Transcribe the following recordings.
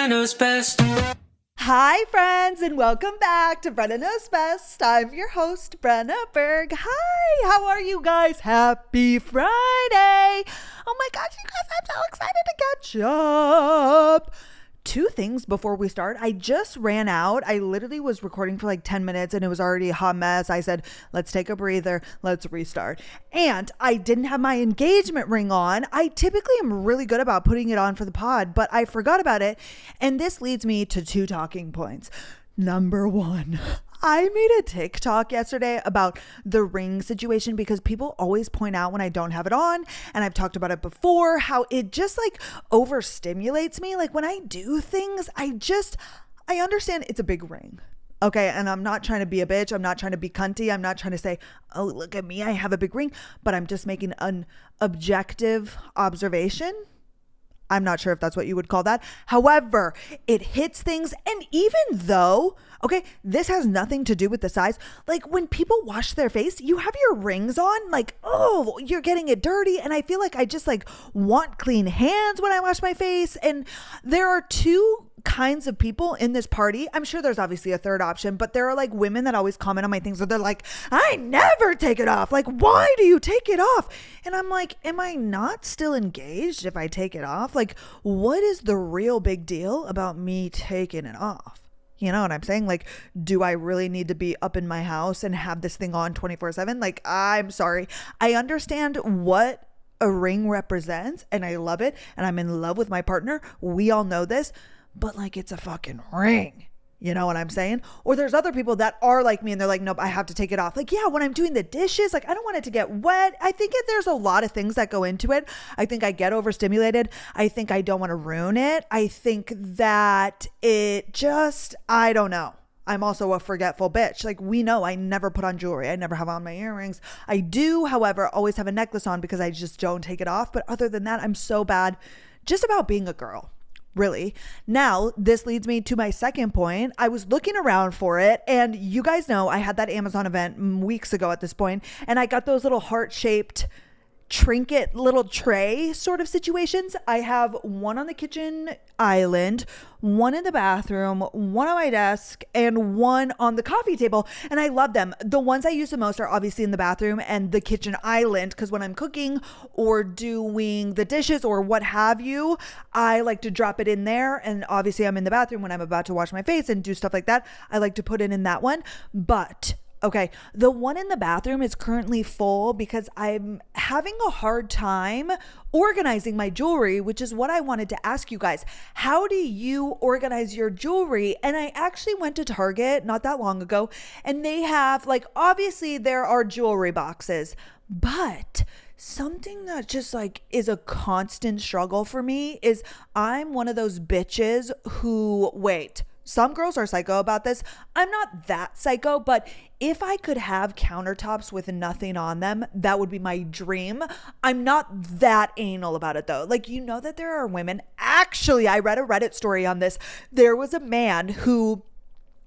knows best. Hi, friends, and welcome back to Brenna Knows Best. I'm your host, Brenna Berg. Hi, how are you guys? Happy Friday. Oh my gosh, you guys, I'm so excited to catch up. Two things before we start. I just ran out. I literally was recording for like 10 minutes and it was already a hot mess. I said, let's take a breather. Let's restart. And I didn't have my engagement ring on. I typically am really good about putting it on for the pod, but I forgot about it. And this leads me to two talking points. Number one, I made a TikTok yesterday about the ring situation because people always point out when I don't have it on, and I've talked about it before, how it just like overstimulates me. Like when I do things, I understand it's a big ring. Okay, and I'm not trying to be a bitch. I'm not trying to be cunty. I'm not trying to say, oh, look at me, I have a big ring, but I'm just making an objective observation. I'm not sure if that's what you would call that. However, it hits things. And even though, okay, this has nothing to do with the size. Like when people wash their face, you have your rings on, like, oh, you're getting it dirty. And I feel like I just like want clean hands when I wash my face. And there are two kinds of people in this party. I'm sure there's obviously a third option, but there are like women that always comment on my things where they're like, I never take it off. Like, why do you take it off? And I'm like, am I not still engaged if I take it off? Like, what is the real big deal about me taking it off? You know what I'm saying? Like, do I really need to be up in my house and have this thing on 24/7? Like, I'm sorry. I understand what a ring represents and I love it. And I'm in love with my partner. We all know this. But like, it's a fucking ring. You know what I'm saying? Or there's other people that are like me and they're like, nope, I have to take it off. Like, yeah, when I'm doing the dishes, like I don't want it to get wet. I think there's a lot of things that go into it. I think I get overstimulated. I think I don't want to ruin it. I think that it just, I don't know. I'm also a forgetful bitch. Like we know I never put on jewelry. I never have on my earrings. I do, however, always have a necklace on because I just don't take it off. But other than that, I'm so bad just about being a girl. Really. Now, this leads me to my second point. I was looking around for it, and you guys know I had that Amazon event weeks ago at this point, and I got those little heart-shaped trinket little tray sort of situations. I have one on the kitchen island, one in the bathroom, one on my desk, and one on the coffee table. And I love them. The ones I use the most are obviously in the bathroom and the kitchen island, because when I'm cooking or doing the dishes or what have you, I like to drop it in there. And obviously I'm in the bathroom when I'm about to wash my face and do stuff like that. I like to put it in that one. But okay, the one in the bathroom is currently full because I'm having a hard time organizing my jewelry, which is what I wanted to ask you guys. How do you organize your jewelry? And I actually went to Target not that long ago, and they have, like, obviously there are jewelry boxes, but something that just like is a constant struggle for me is I'm one of those bitches who, wait, some girls are psycho about this. I'm not that psycho, but if I could have countertops with nothing on them, that would be my dream. I'm not that anal about it though. Like, you know that there are women. Actually, I read a Reddit story on this. There was a man who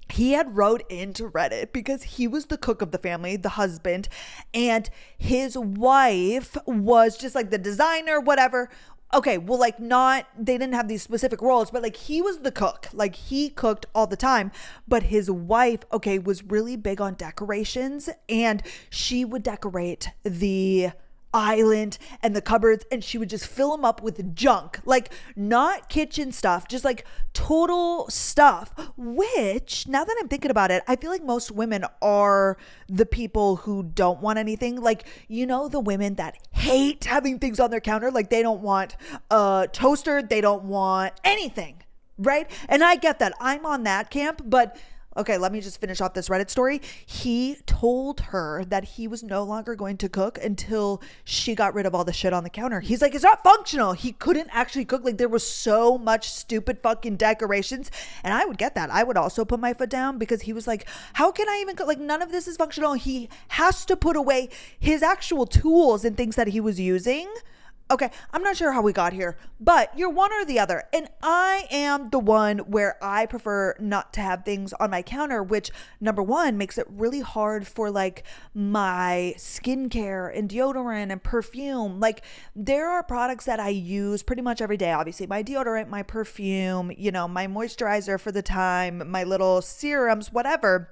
he had wrote into Reddit because he was the cook of the family, the husband, and his wife was just like the designer, whatever. Okay, well, like they didn't have these specific roles, but like he was the cook, like he cooked all the time. But his wife, okay, was really big on decorations, and she would decorate the island and the cupboards, and she would just fill them up with junk, like not kitchen stuff, just like total stuff, which now that I'm thinking about it, I feel like most women are the people who don't want anything. Like, you know, the women that hate having things on their counter, like they don't want a toaster, they don't want anything, right? And I get that. I'm on that camp, but okay, let me just finish off this Reddit story. He told her that he was no longer going to cook until she got rid of all the shit on the counter. He's like, it's not functional. He couldn't actually cook. Like, there was so much stupid fucking decorations. And I would get that. I would also put my foot down because he was like, how can I even cook? Like, none of this is functional. He has to put away his actual tools and things that he was using Okay, I'm not sure how we got here, but you're one or the other. And I am the one where I prefer not to have things on my counter, which number one makes it really hard for like my skincare and deodorant and perfume. Like there are products that I use pretty much every day. Obviously, my deodorant, my perfume, my moisturizer for the time, my little serums, whatever.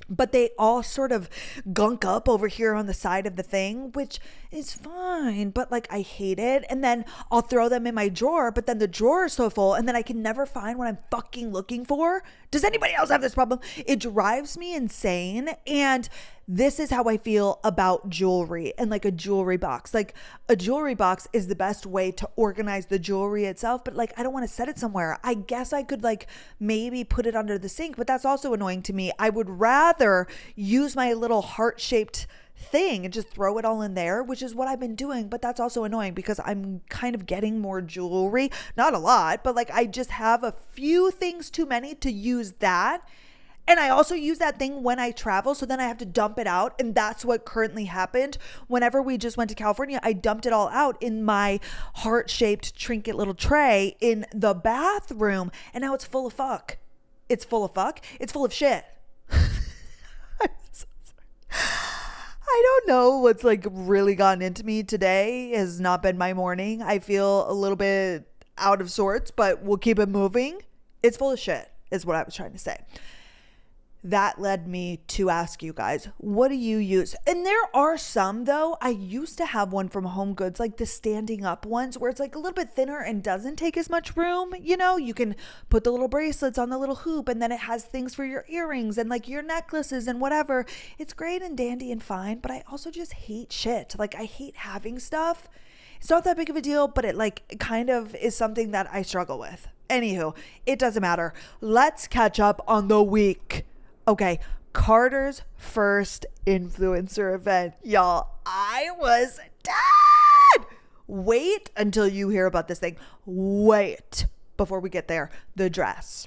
But they all sort of gunk up over here on the side of the thing, which is fine, but like I hate it. And then I'll throw them in my drawer, but then the drawer is so full and then I can never find what I'm fucking looking for. Does anybody else have this problem? It drives me insane. And this is how I feel about jewelry and like a jewelry box. Like a jewelry box is the best way to organize the jewelry itself, but like I don't want to set it somewhere. I guess I could like maybe put it under the sink, but that's also annoying to me. I would rather use my little heart-shaped thing and just throw it all in there, which is what I've been doing, but that's also annoying because I'm kind of getting more jewelry. Not a lot, but like I just have a few things too many to use that. And I also use that thing when I travel. So then I have to dump it out. And that's what currently happened. Whenever we just went to California, I dumped it all out in my heart-shaped trinket little tray in the bathroom. And now it's full of fuck. It's full of fuck. It's full of shit. I'm so sorry. I don't know what's like really gotten into me today. Has not been my morning. I feel a little bit out of sorts, but we'll keep it moving. It's full of shit is what I was trying to say. That led me to ask you guys, what do you use? And there are some though. I used to have one from Home Goods, like the standing up ones where it's like a little bit thinner and doesn't take as much room. You can put the little bracelets on the little hoop and then it has things for your earrings and like your necklaces and whatever. It's great and dandy and fine, but I also just hate shit. Like I hate having stuff. It's not that big of a deal, but it like kind of is something that I struggle with. Anywho, it doesn't matter. Let's catch up on the week. Okay, Carter's first influencer event. Y'all, I was dead. Wait until you hear about this thing. Wait before we get there. The dress.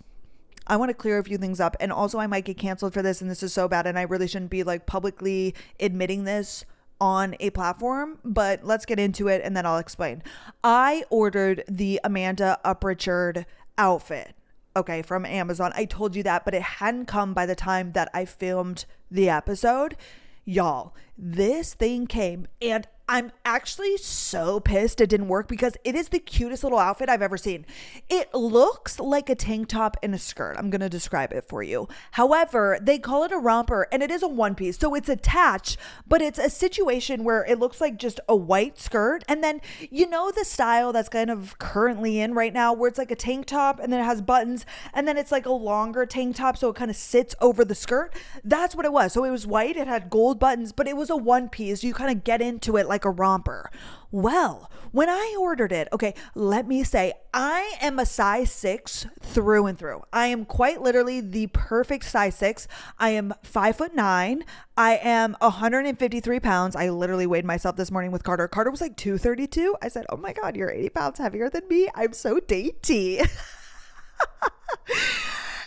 I want to clear a few things up. And also I might get canceled for this and this is so bad and I really shouldn't be like publicly admitting this on a platform, but let's get into it and then I'll explain. I ordered the Amanda Uprichard outfit. Okay, from Amazon. I told you that, but it hadn't come by the time that I filmed the episode. Y'all, this thing came and I'm actually so pissed it didn't work because it is the cutest little outfit I've ever seen. It looks like a tank top and a skirt. I'm going to describe it for you. However, they call it a romper and it is a one piece. So it's attached, but it's a situation where it looks like just a white skirt. And then, the style that's kind of currently in right now where it's like a tank top and then it has buttons and then it's like a longer tank top. So it kind of sits over the skirt. That's what it was. So it was white. It had gold buttons, but it was a one piece. You kind of get into it like a romper. Well, when I ordered it, okay, let me say I am a size 6 through and through. I am quite literally the perfect size 6. I am 5'9". I am 153 pounds. I literally weighed myself this morning with Carter. Carter was like 232. I said, oh my God, you're 80 pounds heavier than me. I'm so dainty.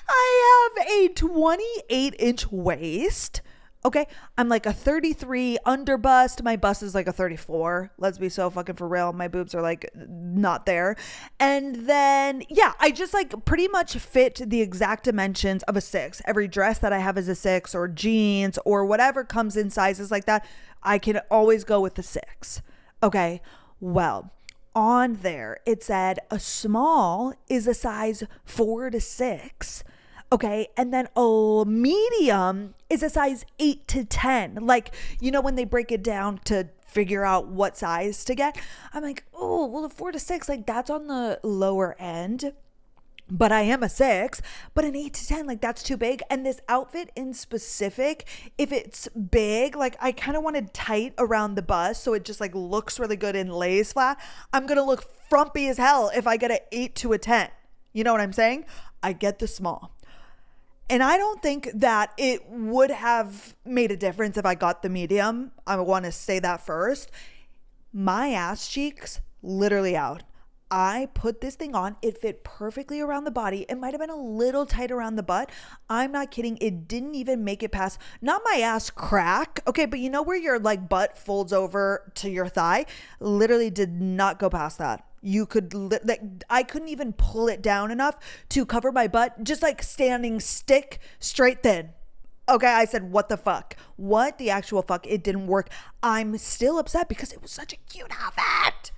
I have a 28-inch waist. Okay, I'm like a 33 under bust. My bust is like a 34. Let's be so fucking for real. My boobs are like not there. And then, yeah, I just like pretty much fit the exact dimensions of a 6. Every dress that I have is a 6 or jeans or whatever comes in sizes like that. I can always go with the 6. Okay, well, on there, it said a small is a size 4 to 6. Okay. And then a medium is a size 8 to 10. Like, when they break it down to figure out what size to get, I'm like, oh, well, a 4 to 6, like that's on the lower end. But I am a 6, but an 8 to 10, like that's too big. And this outfit in specific, if it's big, like I kind of wanted tight around the bust. So it just like looks really good and lays flat. I'm going to look frumpy as hell if I get an 8 to a 10. You know what I'm saying? I get the small. And I don't think that it would have made a difference if I got the medium. I want to say that first. My ass cheeks literally out. I put this thing on. It fit perfectly around the body. It might have been a little tight around the butt. I'm not kidding. It didn't even make it past, not my ass crack. Okay, but you know where your like butt folds over to your thigh? Literally did not go past that. You could, I couldn't even pull it down enough to cover my butt, just like standing stick straight thin. Okay, I said, what the fuck? What the actual fuck? It didn't work. I'm still upset because it was such a cute outfit.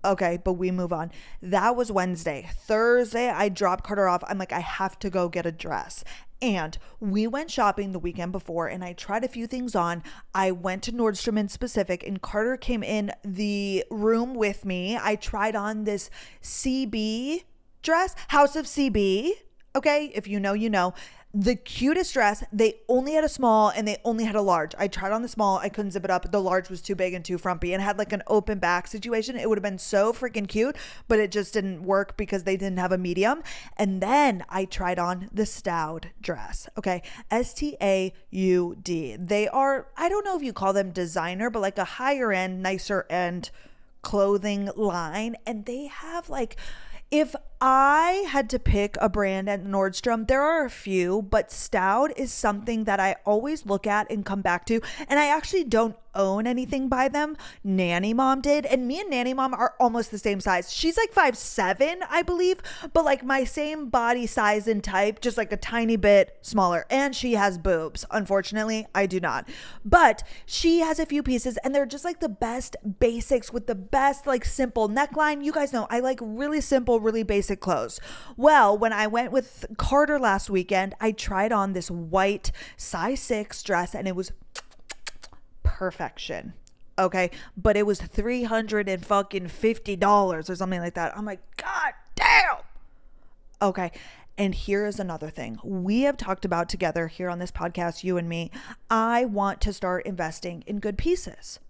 Okay, but we move on. That was Wednesday. Thursday, I dropped Carter off. I'm like, I have to go get a dress. And we went shopping the weekend before and I tried a few things on. I went to Nordstrom in specific and Carter came in the room with me. I tried on this CB dress, House of CB. Okay, if you know, you know. The cutest dress. They only had a small and they only had a large. I tried on the small. I couldn't zip it up. The large was too big and too frumpy and had like an open back situation. It would have been so freaking cute, but it just didn't work because they didn't have a medium. And then I tried on the Staud dress. Okay. Staud. They are, I don't know if you call them designer, but like a higher end, nicer end clothing line. And they have like, if I had to pick a brand at Nordstrom, there are a few, but Staud is something that I always look at and come back to. And I actually don't own anything by them. Nanny Mom did. And me and Nanny Mom are almost the same size. She's like 5'7", I believe, but like my same body size and type, just like a tiny bit smaller. And she has boobs. Unfortunately, I do not. But she has a few pieces and they're just like the best basics with the best like simple neckline. You guys know I like really simple, really basic clothes. Well, when I went with Carter last weekend, I tried on this white size 6 dress and it was perfection. Okay, but it was $350 or something like that. I'm like, God damn. Okay, and here is another thing we have talked about together here on this podcast, you and me. I want to start investing in good pieces.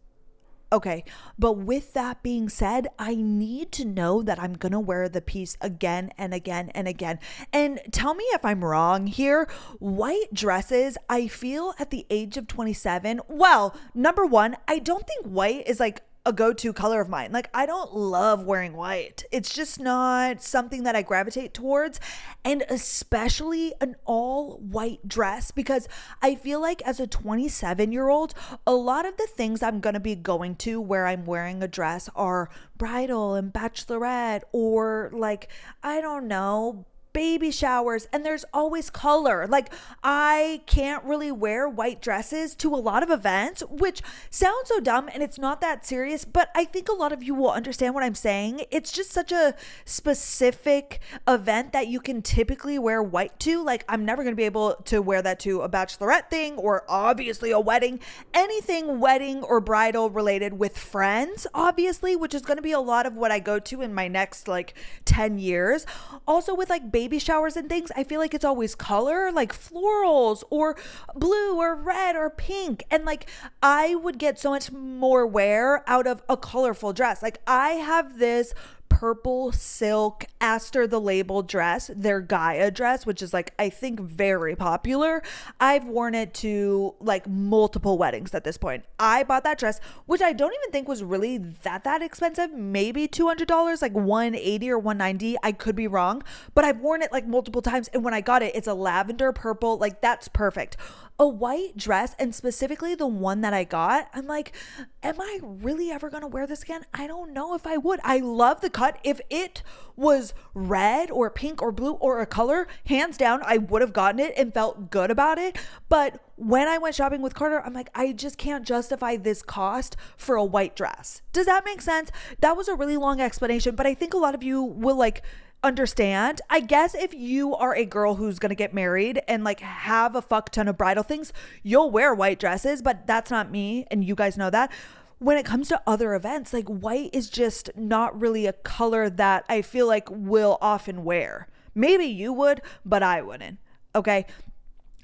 Okay, but with that being said, I need to know that I'm going to wear the piece again and again and again. And tell me if I'm wrong here. White dresses, I feel at the age of 27, well, number one, I don't think white is like a go-to color of mine. Like I don't love wearing white. It's just not something that I gravitate towards, and especially an all white dress, because I feel like as a 27-year-old, a lot of the things I'm going to be going to where I'm wearing a dress are bridal and bachelorette or like, I don't know, baby showers, and there's always color. Like I can't really wear white dresses to a lot of events, which sounds so dumb and it's not that serious, but I think a lot of you will understand what I'm saying. It's just such a specific event that you can typically wear white to. Like I'm never going to be able to wear that to a bachelorette thing or obviously a wedding, anything wedding or bridal related with friends, obviously, which is going to be a lot of what I go to in my next like 10 years. Also with like baby showers and things, I feel like it's always color, like florals or blue or red or pink. And like I would get so much more wear out of a colorful dress. Like I have this purple silk Aster the Label dress, their Gaia dress, which is like, I think very popular. I've worn it to like multiple weddings at this point. I bought that dress, which I don't even think was really that expensive, maybe $200, like $180 or $190. I could be wrong, but I've worn it like multiple times. And when I got it, it's a lavender purple, like that's perfect. A white dress, and specifically the one that I got, I'm like, am I really ever going to wear this again? I don't know if I would. I love the cut. If it was red or pink or blue or a color, hands down, I would have gotten it and felt good about it. But when I went shopping with Carter, I'm like, I just can't justify this cost for a white dress. Does that make sense? That was a really long explanation, but I think a lot of you will like understand. I guess if you are a girl who's going to get married and like have a fuck ton of bridal things, you'll wear white dresses, but that's not me. And you guys know that. When it comes to other events, like white is just not really a color that I feel like we'll often wear. Maybe you would, but I wouldn't. Okay.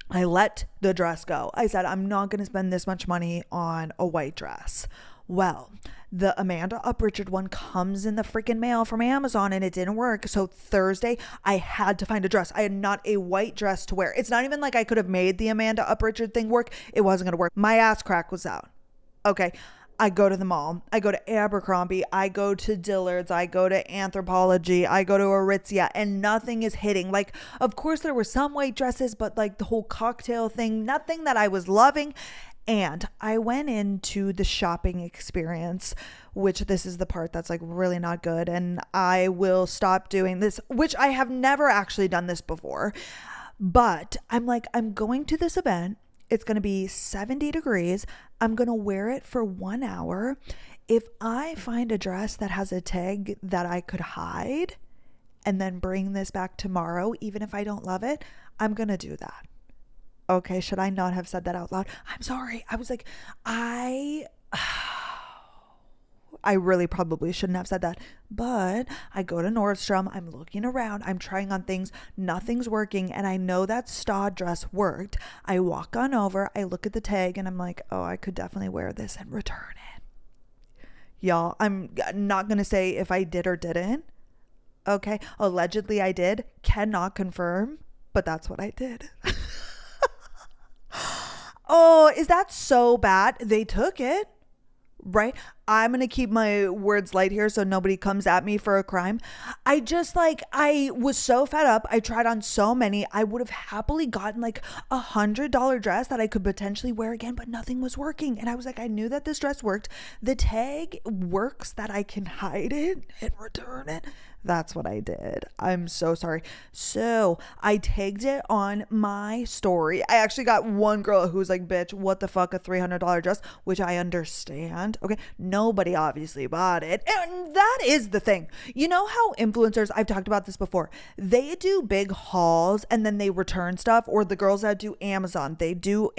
I let the dress go. I said, I'm not going to spend this much money on a white dress. Well, the Amanda Uprichard one comes in the freaking mail from Amazon and it didn't work. So Thursday, I had to find a dress. I had not a white dress to wear. It's not even like I could have made the Amanda Uprichard thing work. It wasn't going to work. My ass crack was out. Okay. I go to the mall. I go to Abercrombie. I go to Dillard's. I go to Anthropologie. I go to Aritzia, and nothing is hitting. Like, of course, there were some white dresses, but like the whole cocktail thing, nothing that I was loving. And I went into the shopping experience, which this is the part that's like really not good. And I will stop doing this, which I have never actually done this before. But I'm like, I'm going to this event. It's going to be 70 degrees. I'm going to wear it for 1 hour. If I find a dress that has a tag that I could hide and then bring this back tomorrow, even if I don't love it, I'm going to do that. Okay, should I not have said that out loud? I'm sorry. I was like, I really probably shouldn't have said that. But I go to Nordstrom. I'm looking around. I'm trying on things. Nothing's working. And I know that Staud dress worked. I walk on over. I look at the tag and I'm like, oh, I could definitely wear this and return it. Y'all, I'm not going to say if I did or didn't. Okay. Allegedly I did. Cannot confirm. But that's what I did. Oh, is that so bad? They took it, right? I'm going to keep my words light here so nobody comes at me for a crime. I was so fed up. I tried on so many. I would have happily gotten like $100 dress that I could potentially wear again, but nothing was working. And I was like, I knew that this dress worked. The tag works that I can hide it and return it. That's what I did. I'm so sorry. So I tagged it on my story. I actually got one girl who was like, bitch, what the fuck, a $300 dress, which I understand. Okay. Nobody obviously bought it. And that is the thing. You know how influencers, I've talked about this before, they do big hauls and then they return stuff, or the girls that do Amazon, they do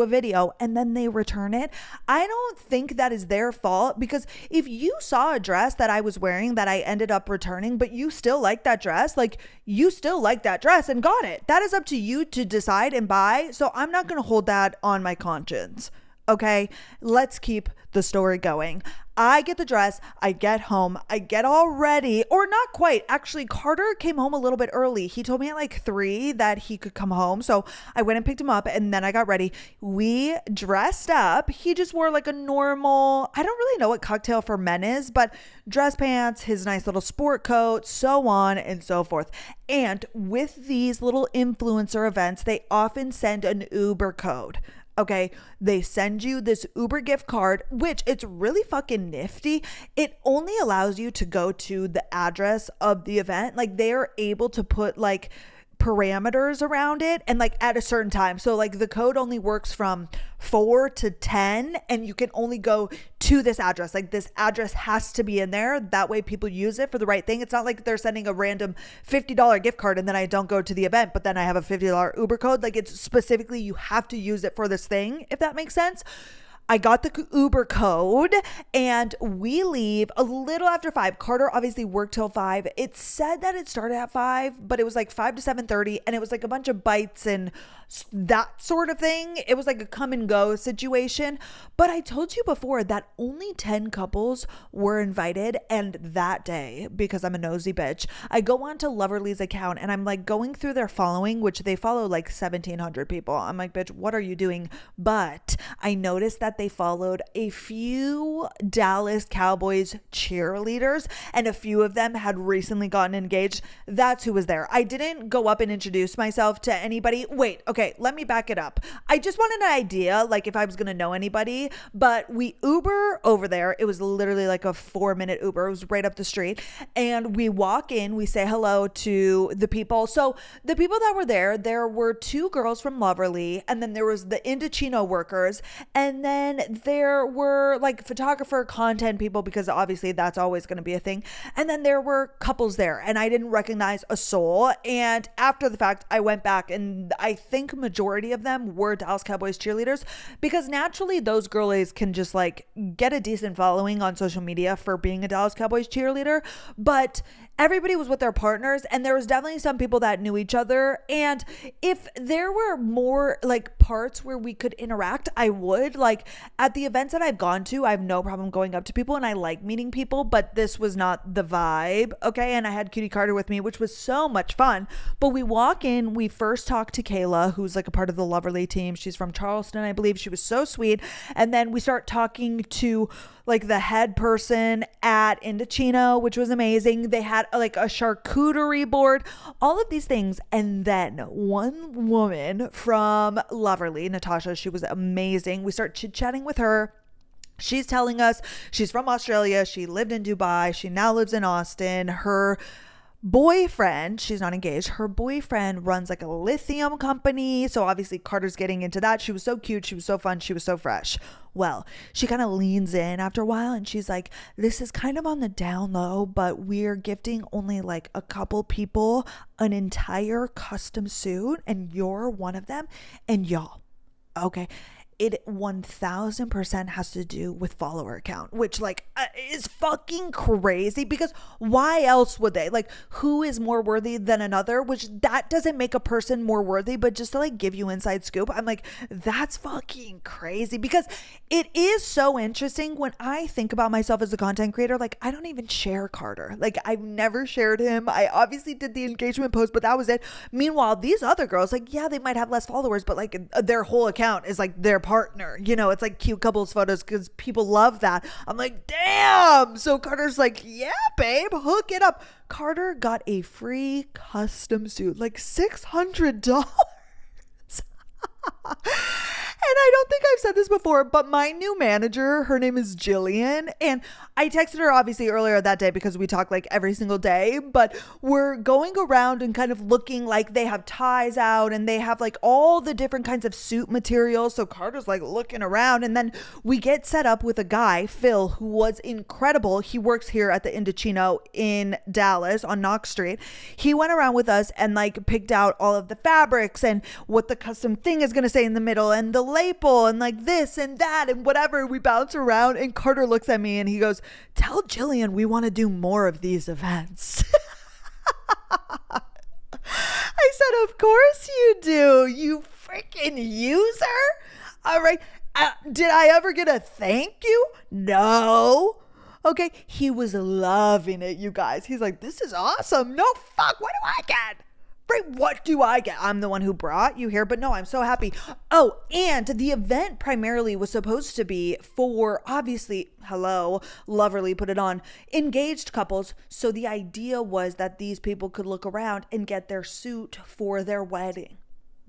a video and then they return it. I don't think that is their fault, because if you saw a dress that I was wearing that I ended up returning, but you still like that dress, like you still like that dress and got it. That is up to you to decide and buy. So I'm not going to hold that on my conscience. Okay, let's keep the story going. I get the dress, I get home, I get all ready, or not quite. Actually, Carter came home a little bit early. He told me at like 3 that he could come home. So I went and picked him up and then I got ready. We dressed up. He just wore like a normal, I don't really know what cocktail for men is, but dress pants, his nice little sport coat, so on and so forth. And with these little influencer events, they often send an Uber code. Okay, they send you this Uber gift card, which it's really fucking nifty. It only allows you to go to the address of the event. Like they are able to put like parameters around it and like at a certain time. So like the code only works from 4 to 10 and you can only go to this address. Like this address has to be in there. That way people use it for the right thing. It's not like they're sending a random $50 gift card and then I don't go to the event, but then I have a $50 Uber code. Like it's specifically, you have to use it for this thing, if that makes sense. I got the Uber code and we leave a little after 5. Carter obviously worked till 5. It said that it started at 5, but it was like 5 to 7:30 and it was like a bunch of bites and that sort of thing. It was like a come and go situation. But I told you before that only 10 couples were invited. And that day, because I'm a nosy bitch, I go onto Loverly's account and I'm like going through their following, which they follow like 1,700 people. I'm like, bitch, what are you doing? But I noticed that they followed a few Dallas Cowboys cheerleaders and a few of them had recently gotten engaged. That's who was there. I didn't go up and introduce myself to anybody. Wait, okay, let me back it up. I just wanted an idea, like if I was going to know anybody, but we Uber over there. It was literally like a 4-minute Uber. It was right up the street. And we walk in, we say hello to the people. So the people that were there were 2 girls from Loverly, and then there was the Indochino workers, and then there were like photographer, content people, because obviously that's always going to be a thing. And then there were couples there and I didn't recognize a soul. And after the fact, I went back and I think majority of them were Dallas Cowboys cheerleaders, because naturally those girlies can just like get a decent following on social media for being a Dallas Cowboys cheerleader. But everybody was with their partners and there was definitely some people that knew each other. And if there were more like parts where we could interact, I would. Like at the events that I've gone to, I have no problem going up to people and I like meeting people, but this was not the vibe. Okay. And I had Cutie Carter with me, which was so much fun. But we walk in, we first talk to Kayla, who's like a part of the Loverly team. She's from Charleston, I believe. She was so sweet. And then we start talking to like the head person at Indochino, which was amazing. They had like a charcuterie board, all of these things. And then one woman from Loverly, Natasha, she was amazing. We start chit-chatting with her. She's telling us she's from Australia. She lived in Dubai. She now lives in Austin. Her boyfriend, she's not engaged, her boyfriend runs like a lithium company. So obviously Carter's getting into that. She was so cute. She was so fun. She was so fresh. Well, she kind of leans in after a while and she's like, this is kind of on the down low, but we're gifting only like a couple people an entire custom suit and you're one of them. And y'all, okay, it 1000% has to do with follower count, which like is fucking crazy, because why else would they? Like, who is more worthy than another? Which that doesn't make a person more worthy, but just to like give you inside scoop, I'm like, that's fucking crazy, because it is so interesting when I think about myself as a content creator. Like, I don't even share Carter. Like, I've never shared him. I obviously did the engagement post, but that was it. Meanwhile, these other girls, like, yeah, they might have less followers, but like their whole account is like their partner, you know, it's like cute couples photos because people love that. I'm like, damn. So Carter's like, yeah, babe, hook it up. Carter got a free custom suit, like $600. And I don't think I've said this before, but my new manager, her name is Jillian. And I texted her obviously earlier that day because we talk like every single day, but we're going around and kind of looking, like they have ties out and they have like all the different kinds of suit materials. So Carter's like looking around, and then we get set up with a guy, Phil, who was incredible. He works here at the Indochino in Dallas on Knox Street. He went around with us and like picked out all of the fabrics and what the custom thing is going to say in the middle and the label and like this and that and whatever. We bounce around and Carter looks at me and he goes, tell Jillian we want to do more of these events. I said, of course you do, you freaking user. All right. Did I ever get a thank you? No. Okay. He was loving it, you guys. He's like, this is awesome. No, fuck. What do I get? Right, what do I get? I'm the one who brought you here, but no, I'm so happy. Oh, and the event primarily was supposed to be for, obviously, hello, Loverly put it on, engaged couples. So the idea was that these people could look around and get their suit for their wedding.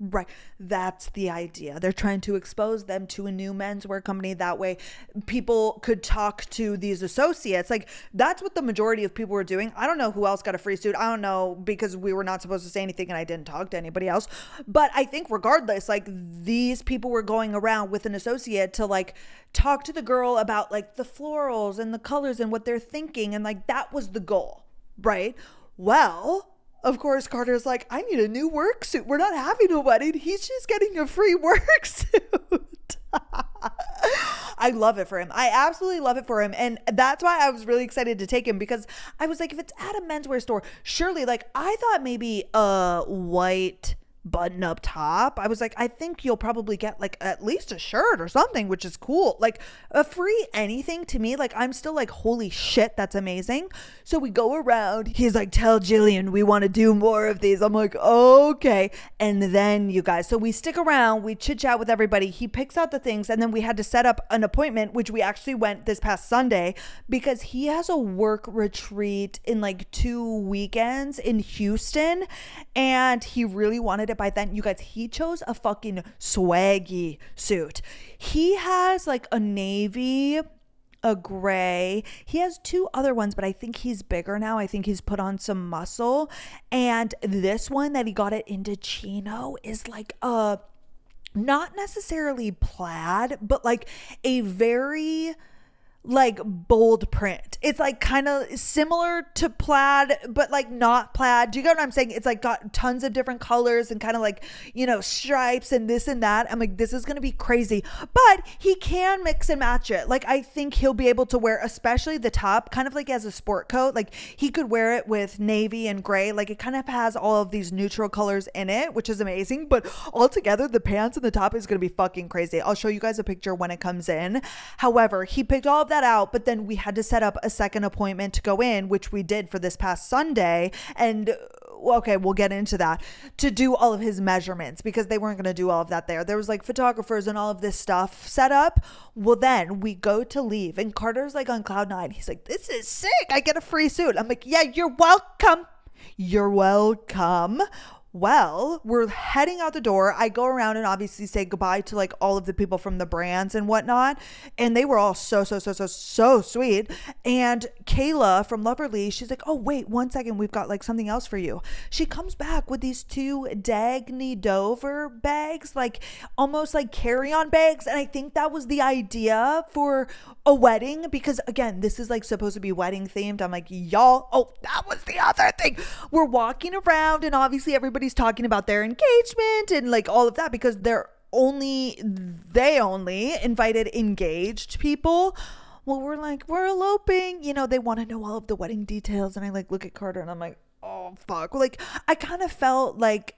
Right. That's the idea. They're trying to expose them to a new menswear company. That way people could talk to these associates. Like, that's what the majority of people were doing. I don't know who else got a free suit. I don't know, because we were not supposed to say anything and I didn't talk to anybody else. But I think regardless, like, these people were going around with an associate to like talk to the girl about like the florals and the colors and what they're thinking. And like, that was the goal. Right. Well, of course, Carter's like, I need a new work suit. We're not having a wedding. He's just getting a free work suit. I love it for him. I absolutely love it for him. And that's why I was really excited to take him, because I was like, if it's at a menswear store, surely, like, I thought maybe a white button up top. I was like, I think you'll probably get like at least a shirt or something, which is cool. Like a free anything to me, like I'm still like, holy shit, that's amazing. So we go around. He's like, tell Jillian we want to do more of these. I'm like, okay. And then you guys, so we stick around, we chit chat with everybody. He picks out the things, and then we had to set up an appointment, which we actually went this past Sunday, because he has a work retreat in like 2 weekends in Houston, and he really wanted it by then. You guys, he chose a fucking swaggy suit. He has like a navy, a gray. He has 2 other ones, but I think he's bigger now. I think he's put on some muscle. And this one that he got at Indochino is like a, not necessarily plaid, but like a very like bold print. It's like kind of similar to plaid, but like not plaid. Do you get what I'm saying? It's like got tons of different colors and kind of like, stripes and this and that. I'm like, this is going to be crazy, but he can mix and match it. Like, I think he'll be able to wear, especially the top, kind of like as a sport coat. Like, he could wear it with navy and gray. Like, it kind of has all of these neutral colors in it, which is amazing. But altogether, the pants and the top is going to be fucking crazy. I'll show you guys a picture when it comes in. However, he picked all of that out, but then we had to set up a second appointment to go in, which we did for this past Sunday. And okay, we'll get into that, to do all of his measurements, because they weren't going to do all of that there. There was like photographers and all of this stuff set up. Well, then we go to leave and Carter's like on cloud nine. He's like, this is sick. I get a free suit. I'm like, yeah, you're welcome. You're welcome. Well, we're heading out the door. I go around and obviously say goodbye to like all of the people from the brands and whatnot. And they were all so sweet. And Kayla from Loverly, she's like, oh, wait 1 second. We've got like something else for you. She comes back with these 2 Dagny Dover bags, like almost like carry-on bags. And I think that was the idea for a wedding, because again, this is like supposed to be wedding themed. I'm like, y'all, oh, that was the other thing. We're walking around and obviously everybody's talking about their engagement and like all of that, because they only invited engaged people. Well, we're like, we're eloping, they want to know all of the wedding details. And I like look at Carter and I'm like, oh fuck. Like, I kind of felt like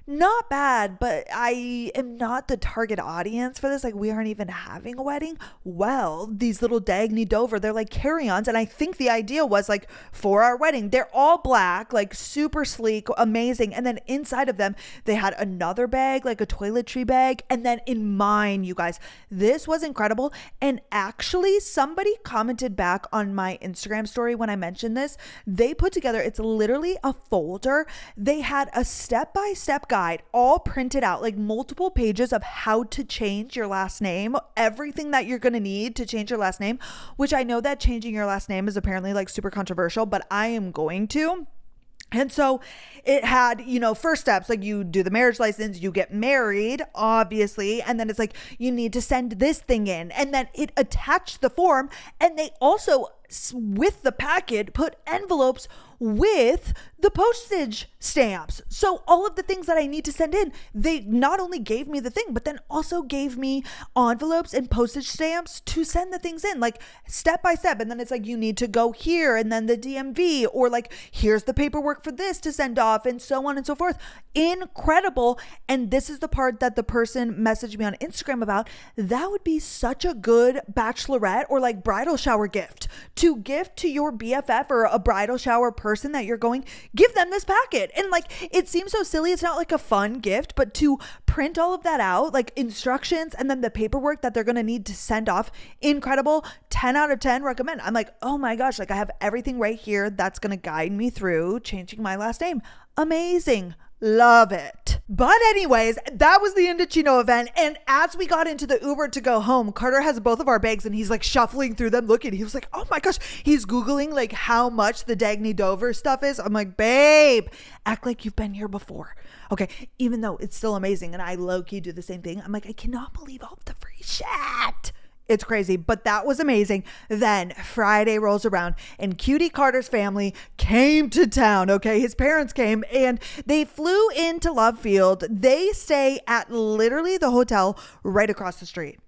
not bad, but I am not the target audience for this. Like, we aren't even having a wedding. Well, these little Dagny Dover, they're like carry-ons. And I think the idea was like for our wedding, they're all black, like super sleek, amazing. And then inside of them, they had another bag, like a toiletry bag. And then in mine, you guys, this was incredible. And actually somebody commented back on my Instagram story when I mentioned this. They put together, it's literally a folder. They had a step-by-step guide all printed out, like multiple pages of how to change your last name, everything that you're going to need to change your last name, which I know that changing your last name is apparently like super controversial, but I am going to. And so it had, first steps, like you do the marriage license, you get married, obviously. And then it's like, you need to send this thing in. And then it attached the form. And they also, with the packet, put envelopes with the postage stamps. So all of the things that I need to send in, they not only gave me the thing, but then also gave me envelopes and postage stamps to send the things in, like step by step. And then it's like, you need to go here and then the DMV, or like, here's the paperwork for this to send off, and so on and so forth. Incredible. And this is the part that the person messaged me on Instagram about. That would be such a good bachelorette or like bridal shower gift to gift to your BFF or a bridal shower person that you're going, give them this packet. And like, it seems so silly. It's not like a fun gift, but to print all of that out, like instructions and then the paperwork that they're going to need to send off, incredible. 10 out of 10 recommend. I'm like, oh my gosh, like I have everything right here that's going to guide me through changing my last name. Amazing. Love it. But anyways, that was the Indochino event. And as we got into the Uber to go home, Carter has both of our bags and he's like shuffling through them, looking. He was like, oh my gosh. He's Googling like how much the Dagny Dover stuff is. I'm like, babe, act like you've been here before. Okay. Even though it's still amazing. And I low-key do the same thing. I'm like, I cannot believe all of the free shit. It's crazy, but that was amazing. Then Friday rolls around and Cutie Carter's family came to town. Okay. His parents came and they flew into Love Field. They stay at literally the hotel right across the street.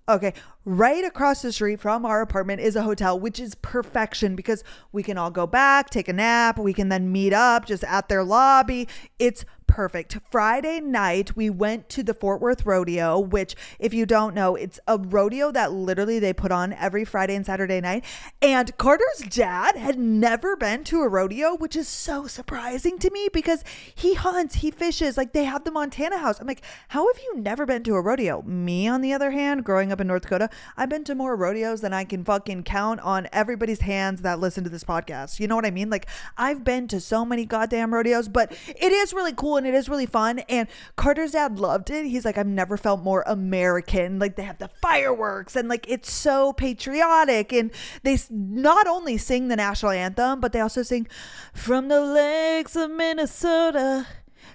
Okay. Right across the street from our apartment is a hotel, which is perfection because we can all go back, take a nap. We can then meet up just at their lobby. It's perfect. Friday night, we went to the Fort Worth Rodeo, which if you don't know, it's a rodeo that literally they put on every Friday and Saturday night. And Carter's dad had never been to a rodeo, which is so surprising to me because he hunts, he fishes, like they have the Montana house. I'm like, how have you never been to a rodeo? Me, on the other hand, growing up in North Dakota, I've been to more rodeos than I can fucking count on everybody's hands that listen to this podcast. You know what I mean? Like I've been to so many goddamn rodeos, but it is really cool and it is really fun. And Carter's dad loved it. He's like, I've never felt more American. Like they have the fireworks and like it's so patriotic. And they not only sing the national anthem, but they also sing from the lakes of Minnesota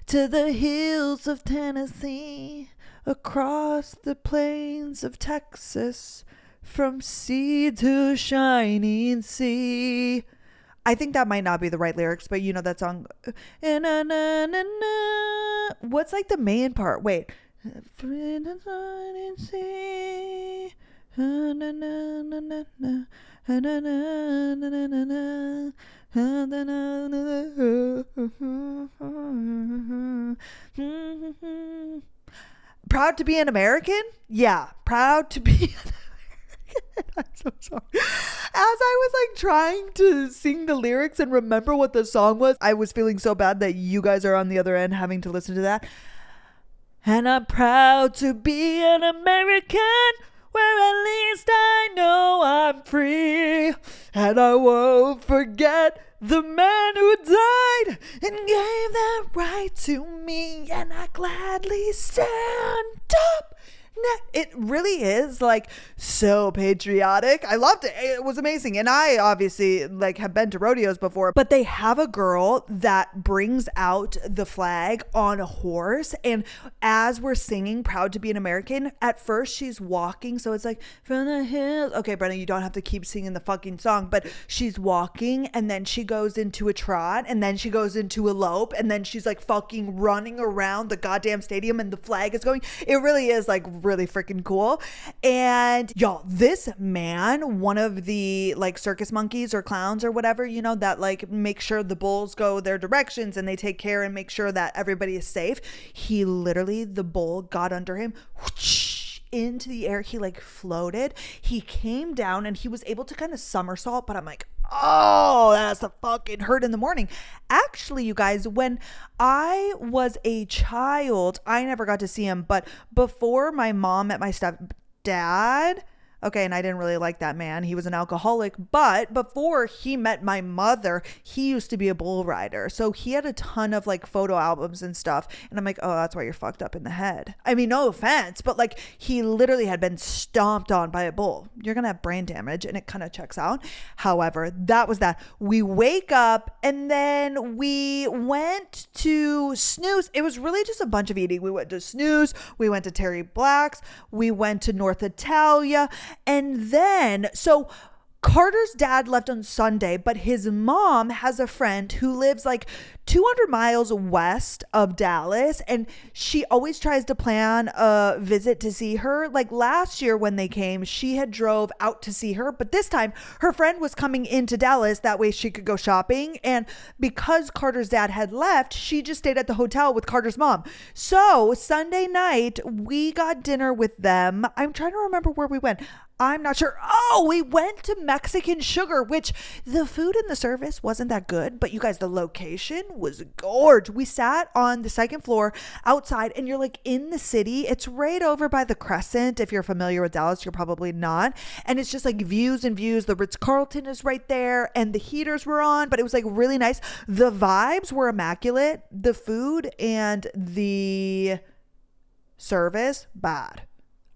to the hills of Tennessee, across the plains of Texas, from sea to shining sea. I think that might not be the right lyrics, but you know that song. What's like the main part? Wait. From the shining sea. Proud to be an American? Yeah, proud to be an American. I'm so sorry. As I was like trying to sing the lyrics and remember what the song was, I was feeling so bad that you guys are on the other end having to listen to that. And I'm proud to be an American, where at least I know I'm free. And I won't forget the man who died and gave that right to me. And I gladly stand up. It really is like so patriotic. I loved it. It was amazing. And I obviously like have been to rodeos before, but they have a girl that brings out the flag on a horse. And as we're singing Proud to be an American, at first she's walking. So it's like from the hills. Okay, Brenna, you don't have to keep singing the fucking song, but she's walking and then she goes into a trot and then she goes into a lope and then she's like fucking running around the goddamn stadium and the flag is going. It really is like really freaking cool. And y'all, this man, one of the like circus monkeys or clowns or whatever, you know, that like make sure the bulls go their directions and they take care and make sure that everybody is safe. He literally, the bull got under him, whoosh, into the air. He like floated. He came down and he was able to kind of somersault, but I'm like, oh, that's a fucking hurt in the morning. Actually, you guys, when I was a child, I never got to see him, but before my mom met my stepdad, okay, and I didn't really like that man. He was an alcoholic, but before he met my mother, he used to be a bull rider. So he had a ton of like photo albums and stuff. And I'm like, oh, that's why you're fucked up in the head. I mean, no offense, but like he literally had been stomped on by a bull. You're going to have brain damage and it kind of checks out. However, that was that. We wake up and then we went to Snooze. It was really just a bunch of eating. We went to Snooze. We went to Terry Black's. We went to North Italia. And then, so Carter's dad left on Sunday, but his mom has a friend who lives like 200 miles west of Dallas, and she always tries to plan a visit to see her. Like last year when they came, she had drove out to see her, but this time her friend was coming into Dallas. That way she could go shopping. And because Carter's dad had left, she just stayed at the hotel with Carter's mom. So Sunday night, we got dinner with them. I'm trying to remember where we went. I'm not sure. Oh, we went to Mexican Sugar, which the food and the service wasn't that good, but you guys, the location was gorgeous. We sat on the second floor outside and you're like in the city. It's right over by the Crescent. If you're familiar with Dallas, you're probably not. And it's just like views and views. The Ritz-Carlton is right there and the heaters were on, but it was like really nice. The vibes were immaculate. The food and the service, bad.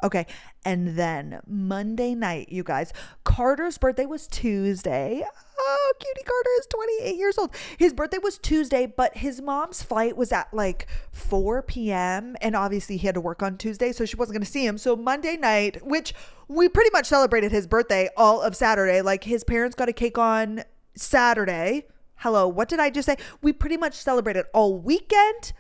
Okay. And then Monday night, you guys, Carter's birthday was Tuesday. Oh, cutie Carter is 28 years old. His birthday was Tuesday, but his mom's flight was at like 4 p.m. And obviously he had to work on Tuesday, so she wasn't going to see him. So Monday night, which we pretty much celebrated his birthday all of Saturday. Like his parents got a cake on Saturday. Hello, what did I just say? We pretty much celebrated all weekend.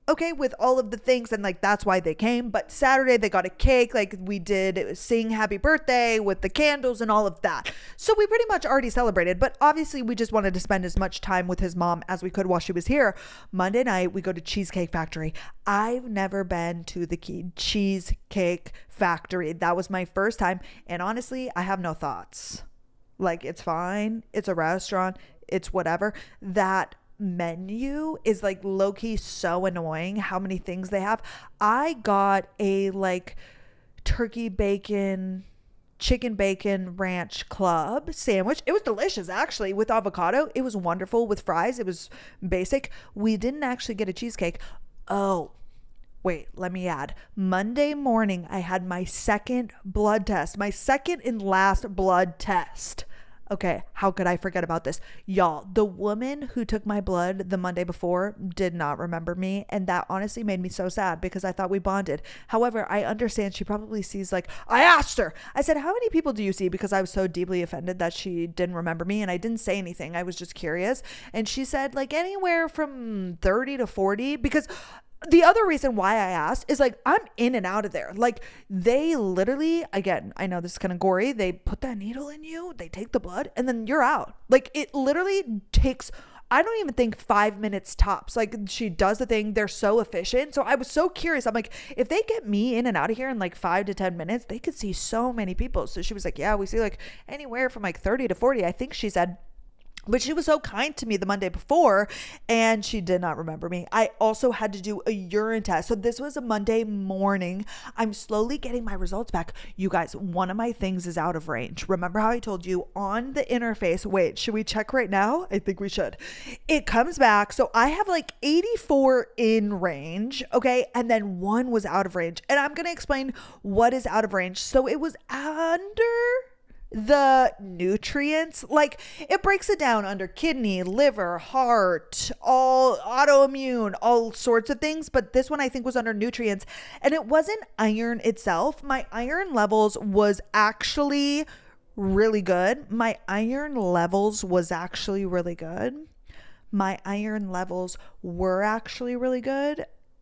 Okay, with all of the things, and like that's why they came. But Saturday they got a cake, like we did sing happy birthday with the candles and all of that. So we pretty much already celebrated, but obviously we just wanted to spend as much time with his mom as we could while she was here. Monday night we go to Cheesecake Factory. I've never been to the Cheesecake Factory. That was my first time, and honestly I have no thoughts. Like it's fine, it's a restaurant, it's whatever. That menu is like low-key so annoying how many things they have. I got a like turkey bacon, chicken bacon ranch club sandwich. It was delicious actually with avocado. It was wonderful with fries. It was basic. We didn't actually get a cheesecake. Oh, wait, let me add. Monday morning, I had my second blood test, my second and last blood test. Okay, how could I forget about this? Y'all, the woman who took my blood the Monday before did not remember me. And that honestly made me so sad because I thought we bonded. However, I understand she probably sees, like, I asked her, I said, how many people do you see? Because I was so deeply offended that she didn't remember me. And I didn't say anything. I was just curious. And she said, like, anywhere from 30 to 40. Because the other reason why I asked is, like, I'm in and out of there. Like, they literally, again, I know this is kind of gory. They put that needle in you, they take the blood, and then you're out. Like, it literally takes, I don't even think 5 minutes tops. Like, she does the thing. They're so efficient. So I was so curious. I'm like, if they get me in and out of here in like 5 to 10 minutes, they could see so many people. So she was like, yeah, we see like anywhere from like 30 to 40, I think she said. But she was so kind to me the Monday before, and she did not remember me. I also had to do a urine test. So this was a Monday morning. I'm slowly getting my results back. You guys, one of my things is out of range. Remember how I told you on the interface? Wait, should we check right now? I think we should. It comes back. So I have like 84 in range. Okay. And then one was out of range. And I'm going to explain what is out of range. So it was under the nutrients, like it breaks it down under kidney, liver, heart, all autoimmune, all sorts of things. But this one I think was under nutrients, and it wasn't iron itself. My iron levels was actually really good. My iron levels were actually really good.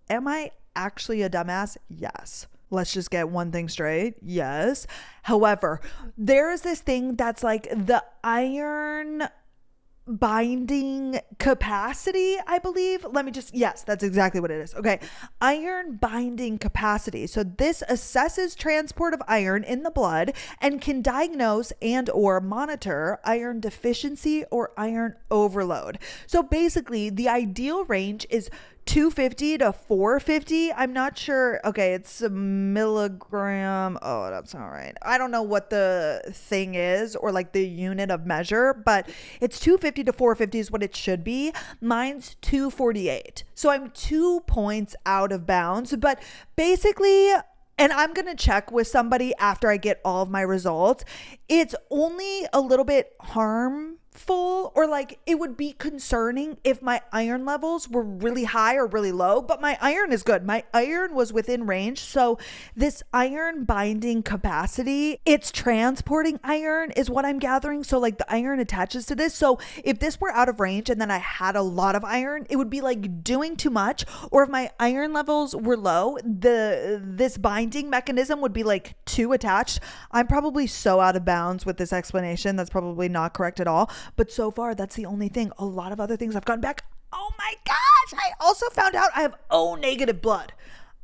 Am I actually a dumbass? Yes. Let's just get one thing straight. Yes. However, there is this thing that's like the iron binding capacity, I believe. Yes, that's exactly what it is. Okay. Iron binding capacity. So this assesses transport of iron in the blood and can diagnose and or monitor iron deficiency or iron overload. So basically the ideal range is 250 to 450. I'm not sure. Okay, it's a milligram. Oh, that's not right. I don't know what the thing is or like the unit of measure, but it's 250 to 450 is what it should be. Mine's 248. So I'm 2 points out of bounds, but basically, and I'm going to check with somebody after I get all of my results. It's only a little bit harmful, or like it would be concerning if my iron levels were really high or really low, but my iron is good. My iron was within range. So this iron binding capacity, it's transporting iron is what I'm gathering. So like the iron attaches to this. So if this were out of range and then I had a lot of iron, it would be like doing too much. Or if my iron levels were low, this binding mechanism would be like too attached. I'm probably so out of bounds with this explanation. That's probably not correct at all. But so far, that's the only thing. A lot of other things I've gotten back. Oh my gosh. I also found out I have O negative blood.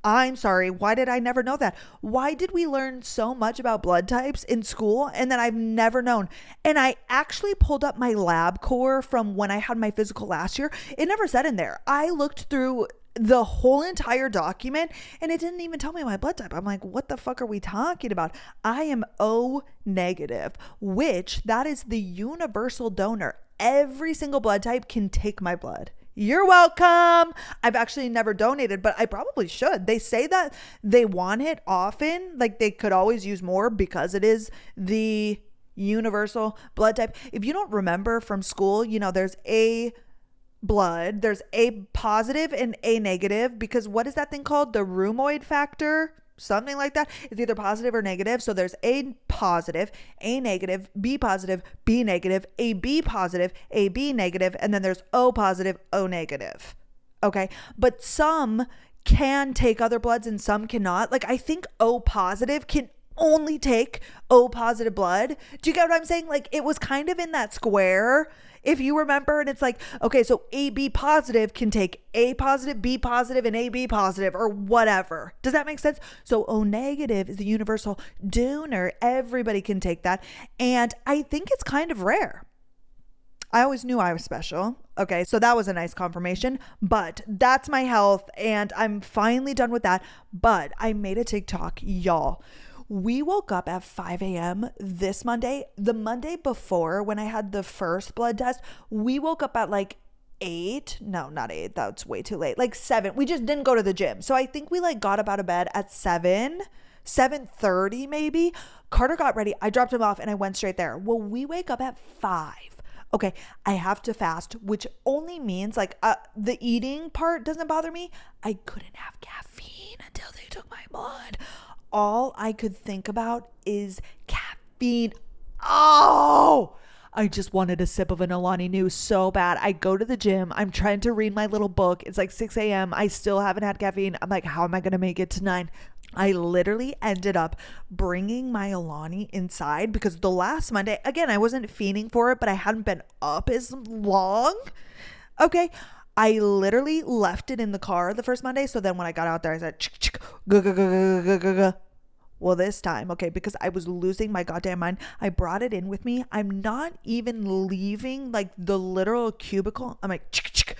I'm sorry. Why did I never know that? Why did we learn so much about blood types in school and then I've never known? And I actually pulled up my lab core from when I had my physical last year. It never said in there. I looked through the whole entire document and it didn't even tell me my blood type. I'm like, what the fuck are we talking about? I am O negative, which that is the universal donor. Every single blood type can take my blood. You're welcome. I've actually never donated, but I probably should. They say that they want it often, like they could always use more because it is the universal blood type. If you don't remember from school, you know, there's A blood, there's A positive and A negative, because what is that thing called? The rheumatoid factor, something like that. It's either positive or negative. So there's A positive, A negative, B positive, B negative, AB positive, AB negative, and then there's O positive, O negative. Okay. But some can take other bloods and some cannot. Like I think O positive can only take O positive blood. Do you get what I'm saying? Like it was kind of in that square, if you remember, and it's like, okay, so AB positive can take A positive, B positive, and AB positive or whatever. Does that make sense? So O negative is the universal donor. Everybody can take that. And I think it's kind of rare. I always knew I was special. Okay, so that was a nice confirmation, but that's my health and I'm finally done with that. But I made a TikTok, y'all. We woke up at 5 a.m. this Monday. The Monday before, when I had the first blood test, we woke up at like 8. No, not 8. That's way too late. Like 7. We just didn't go to the gym. So I think we like got up out of bed at 7. 7:30 maybe. Carter got ready. I dropped him off and I went straight there. Well, we wake up at 5. Okay, I have to fast, which only means like the eating part doesn't bother me. I couldn't have caffeine until they took my blood. All I could think about is caffeine. Oh, I just wanted a sip of an Alani Nu so bad. I go to the gym. I'm trying to read my little book. It's like 6 a.m. I still haven't had caffeine. I'm like, how am I going to make it to 9? I literally ended up bringing my Alani inside because the last Monday, again, I wasn't fiending for it, but I hadn't been up as long. Okay. I literally left it in the car the first Monday. So then when I got out there, I said, well, this time, okay, because I was losing my goddamn mind, I brought it in with me. I'm not even leaving like the literal cubicle. I'm like,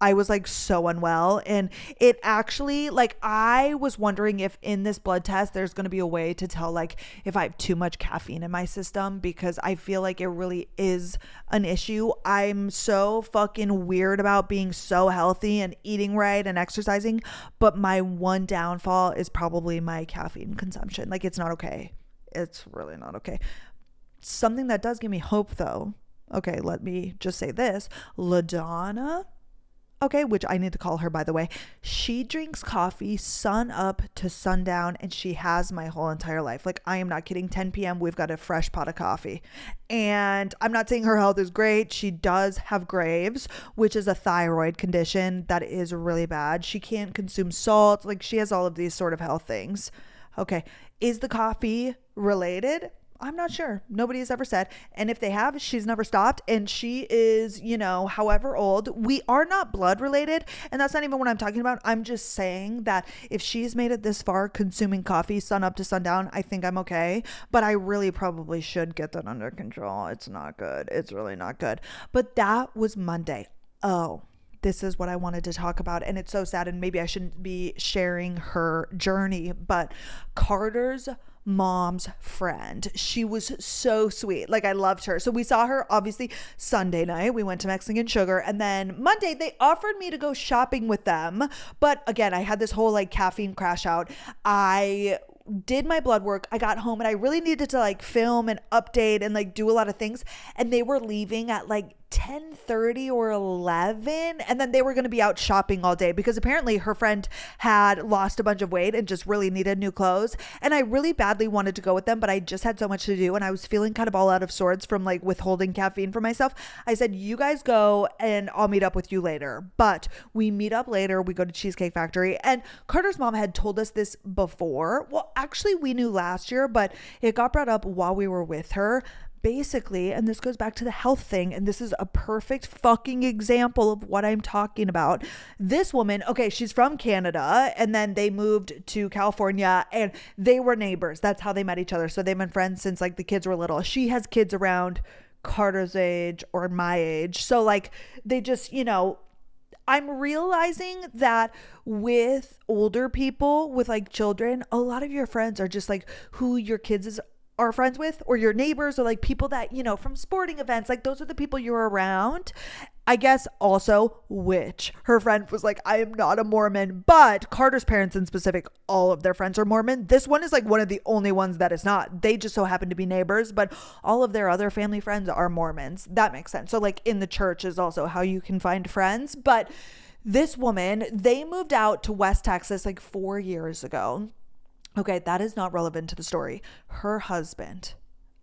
I was like so unwell, and it actually, like, I was wondering if in this blood test there's going to be a way to tell like if I have too much caffeine in my system, because I feel like it really is an issue. I'm so fucking weird about being so healthy and eating right and exercising, but my one downfall is probably my caffeine consumption. Like, it's not okay. It's really not okay. Something that does give me hope though, okay, let me just say this, LaDonna, okay, which I need to call her, by the way. She drinks coffee sun up to sundown, and she has my whole entire life. Like, I am not kidding. 10 p.m. we've got a fresh pot of coffee. And I'm not saying her health is great. She does have Graves, which is a thyroid condition that is really bad. She can't consume salt. Like, she has all of these sort of health things. Okay. Is the coffee related? I'm not sure. Nobody has ever said. And if they have, she's never stopped. And she is, you know, however old. We are not blood related. And that's not even what I'm talking about. I'm just saying that if she's made it this far consuming coffee sun up to sundown, I think I'm okay. But I really probably should get that under control. It's not good. It's really not good. But that was Monday. Oh, this is what I wanted to talk about. And it's so sad. And maybe I shouldn't be sharing her journey. But Carter's mom's friend, she was so sweet. Like, I loved her. So we saw her obviously Sunday night. We went to Mexican Sugar, and then Monday they offered me to go shopping with them. But again, I had this whole like caffeine crash out. I did my blood work. I got home and I really needed to like film and update and like do a lot of things. And they were leaving at like 10:30 or 11, and then they were going to be out shopping all day because apparently her friend had lost a bunch of weight and just really needed new clothes. And I really badly wanted to go with them, but I just had so much to do and I was feeling kind of all out of sorts from like withholding caffeine for myself. I said, you guys go and I'll meet up with you later. But we meet up later. We go to Cheesecake Factory, and Carter's mom had told us this before. Well, actually we knew last year, but it got brought up while we were with her. Basically, and this goes back to the health thing, and this is a perfect fucking example of what I'm talking about. This woman, okay, she's from Canada, and then they moved to California, and they were neighbors. That's how they met each other. So they've been friends since like the kids were little. She has kids around Carter's age or my age. So like they just, you know, I'm realizing that with older people, with like children, a lot of your friends are just like who your kids are friends with, or your neighbors, or like people that, you know, from sporting events. Like those are the people you're around. I guess also, which her friend was like, I am not a Mormon, but Carter's parents in specific, all of their friends are Mormon. This one is like one of the only ones that is not. They just so happen to be neighbors, but all of their other family friends are Mormons. That makes sense. So like in the church is also how you can find friends. But this woman, they moved out to West Texas like 4 years ago. Okay, that is not relevant to the story. Her husband,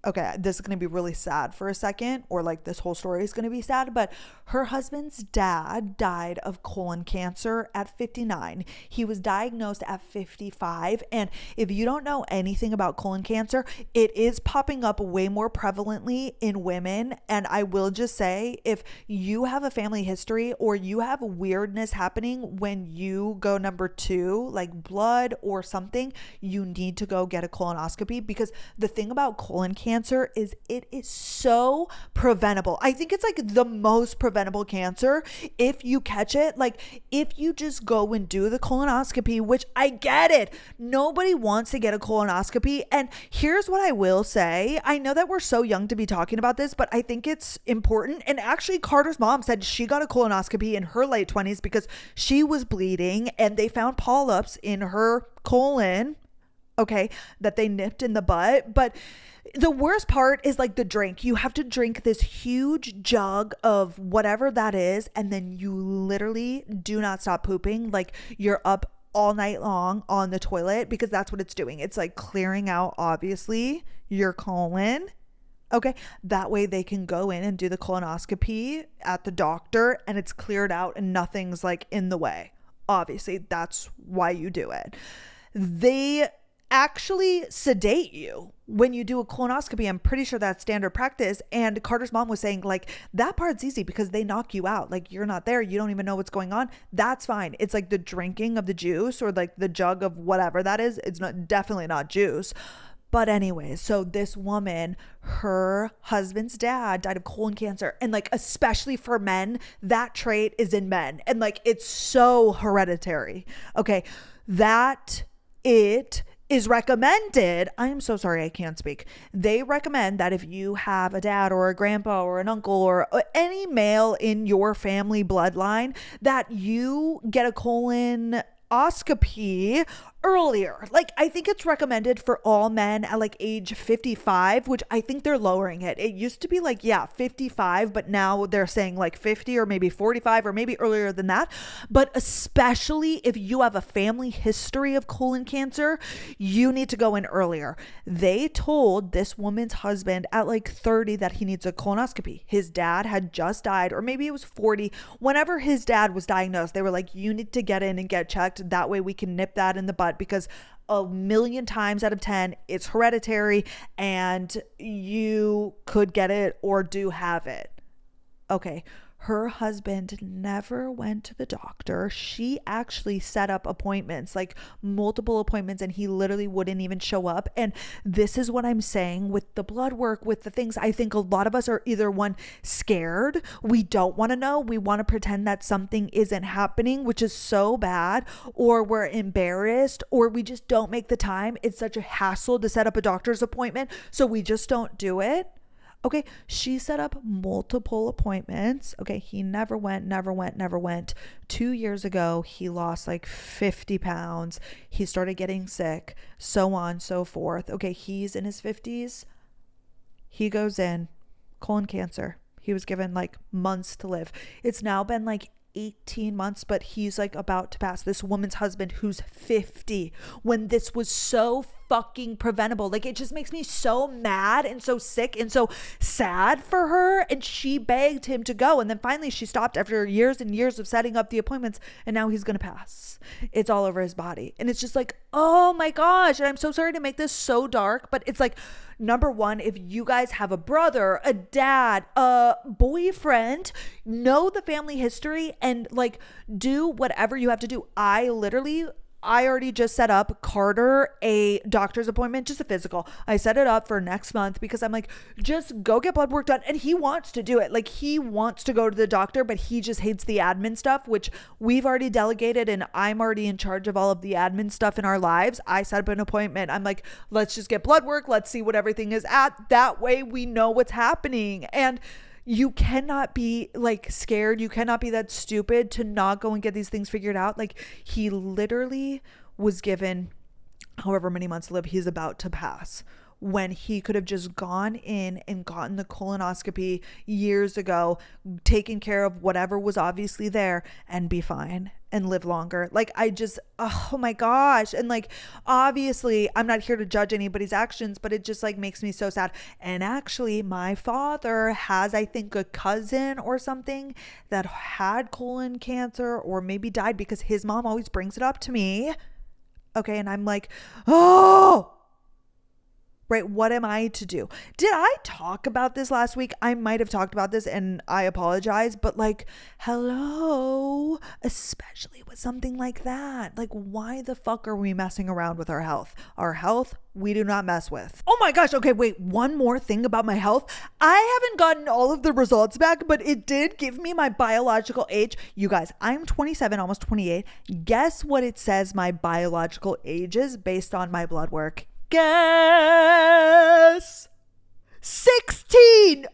okay, this is going to be really sad for a second, or like this whole story is going to be sad, but her husband's dad died of colon cancer at 59. He was diagnosed at 55. And if you don't know anything about colon cancer, it is popping up way more prevalently in women. And I will just say, if you have a family history or you have weirdness happening when you go number 2, like blood or something, you need to go get a colonoscopy, because the thing about colon cancer cancer is it is so preventable. I think it's like the most preventable cancer if you catch it. Like if you just go and do the colonoscopy, which I get it. Nobody wants to get a colonoscopy. And here's what I will say. I know that we're so young to be talking about this, but I think it's important. And actually Carter's mom said she got a colonoscopy in her late 20s because she was bleeding and they found polyps in her colon, okay, that they nipped in the butt. But the worst part is like the drink. You have to drink this huge jug of whatever that is, and then you literally do not stop pooping. Like you're up all night long on the toilet because that's what it's doing. It's like clearing out, obviously, your colon. Okay, that way they can go in and do the colonoscopy at the doctor and it's cleared out and nothing's like in the way. Obviously, that's why you do it. They actually sedate you when you do a colonoscopy. I'm pretty sure that's standard practice. And Carter's mom was saying like that part's easy because they knock you out. Like you're not there. You don't even know what's going on. That's fine. It's like the drinking of the juice or like the jug of whatever that is. It's not definitely not juice. But anyways, so this woman, her husband's dad died of colon cancer. And like, especially for men, that trait is in men. And like, it's so hereditary. Okay. That it is recommended. I'm so sorry, I can't speak. They recommend that if you have a dad or a grandpa or an uncle or any male in your family bloodline, that you get a colonoscopy earlier. Like I think it's recommended for all men at like age 55, which I think they're lowering it. It used to be like 55, but now they're saying like 50 or maybe 45 or maybe earlier than that. But especially if you have a family history of colon cancer, you need to go in earlier. They told this woman's husband at like 30 that he needs a colonoscopy. His dad had just died, or maybe it was 40. Whenever his dad was diagnosed, they were like, you need to get in and get checked. That way we can nip that in the bud, because a million times out of 10 it's hereditary and you could get it or do have it. Okay, her husband never went to the doctor. She actually set up appointments, like multiple appointments, and he literally wouldn't even show up. And this is what I'm saying with the blood work, with the things. I think a lot of us are either one, scared, we don't want to know, we want to pretend that something isn't happening, which is so bad, or we're embarrassed, or we just don't make the time. It's such a hassle to set up a doctor's appointment, so we just don't do it. Okay, she set up multiple appointments. Okay, he never went. 2 years ago, he lost like 50 pounds. He started getting sick, so on, so forth. Okay, he's in his 50s. He goes in, colon cancer. He was given like months to live. It's now been like 18 months, but he's like about to pass. This woman's husband who's 50, when this was so fucking preventable. Like it just makes me so mad and so sick and so sad for her. And she begged him to go, and then finally she stopped after years and years of setting up the appointments, and now he's gonna pass. It's all over his body, and it's just like, oh my gosh. And I'm so sorry to make this so dark, but it's like, number one, if you guys have a brother, a dad, a boyfriend, know the family history and like do whatever you have to do. I already just set up Carter a doctor's appointment, just a physical. I set it up for next month because I'm like, just go get blood work done. And he wants to do it. Like he wants to go to the doctor, but he just hates the admin stuff, which we've already delegated, and I'm already in charge of all of the admin stuff in our lives. I set up an appointment. I'm like, let's just get blood work. Let's see what everything is at. That way we know what's happening. And you cannot be like scared. You cannot be that stupid to not go and get these things figured out. Like he literally was given however many months to live. He's about to pass, when he could have just gone in and gotten the colonoscopy years ago, taken care of whatever was obviously there, and be fine and live longer. Like I just, oh my gosh. And like, obviously I'm not here to judge anybody's actions, but it just like makes me so sad. And actually my father has, I think, a cousin or something that had colon cancer or maybe died, because his mom always brings it up to me. Okay. And I'm like, oh, right? What am I to do? Did I talk about this last week? I might have talked about this and I apologize, but like, hello, especially with something like that. Like, why the fuck are we messing around with our health? Our health, we do not mess with. Oh my gosh. Okay, wait, one more thing about my health. I haven't gotten all of the results back, but it did give me my biological age. You guys, I'm 27, almost 28. Guess what it says my biological age is based on my blood work? Guess 16.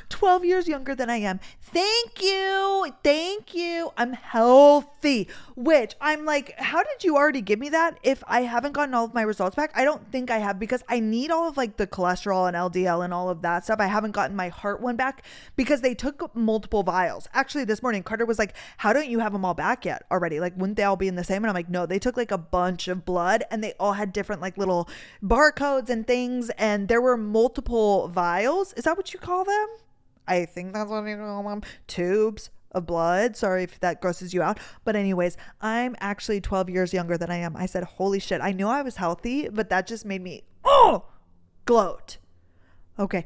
12 years younger than I am. Thank you. Thank you. I'm healthy, which I'm like, how did you already give me that if I haven't gotten all of my results back? I don't think I have, because I need all of like the cholesterol and LDL and all of that stuff. I haven't gotten my heart one back because they took multiple vials. Actually, this morning, Carter was like, how don't you have them all back yet already? Like, wouldn't they all be in the same? And I'm like, no, they took like a bunch of blood and they all had different like little barcodes and things. And there were multiple vials. Is that what you call them? I think that's what you call them. Tubes of blood. Sorry if that grosses you out. But anyways, I'm actually 12 years younger than I am. I said, holy shit. I knew I was healthy, but that just made me, gloat. Okay.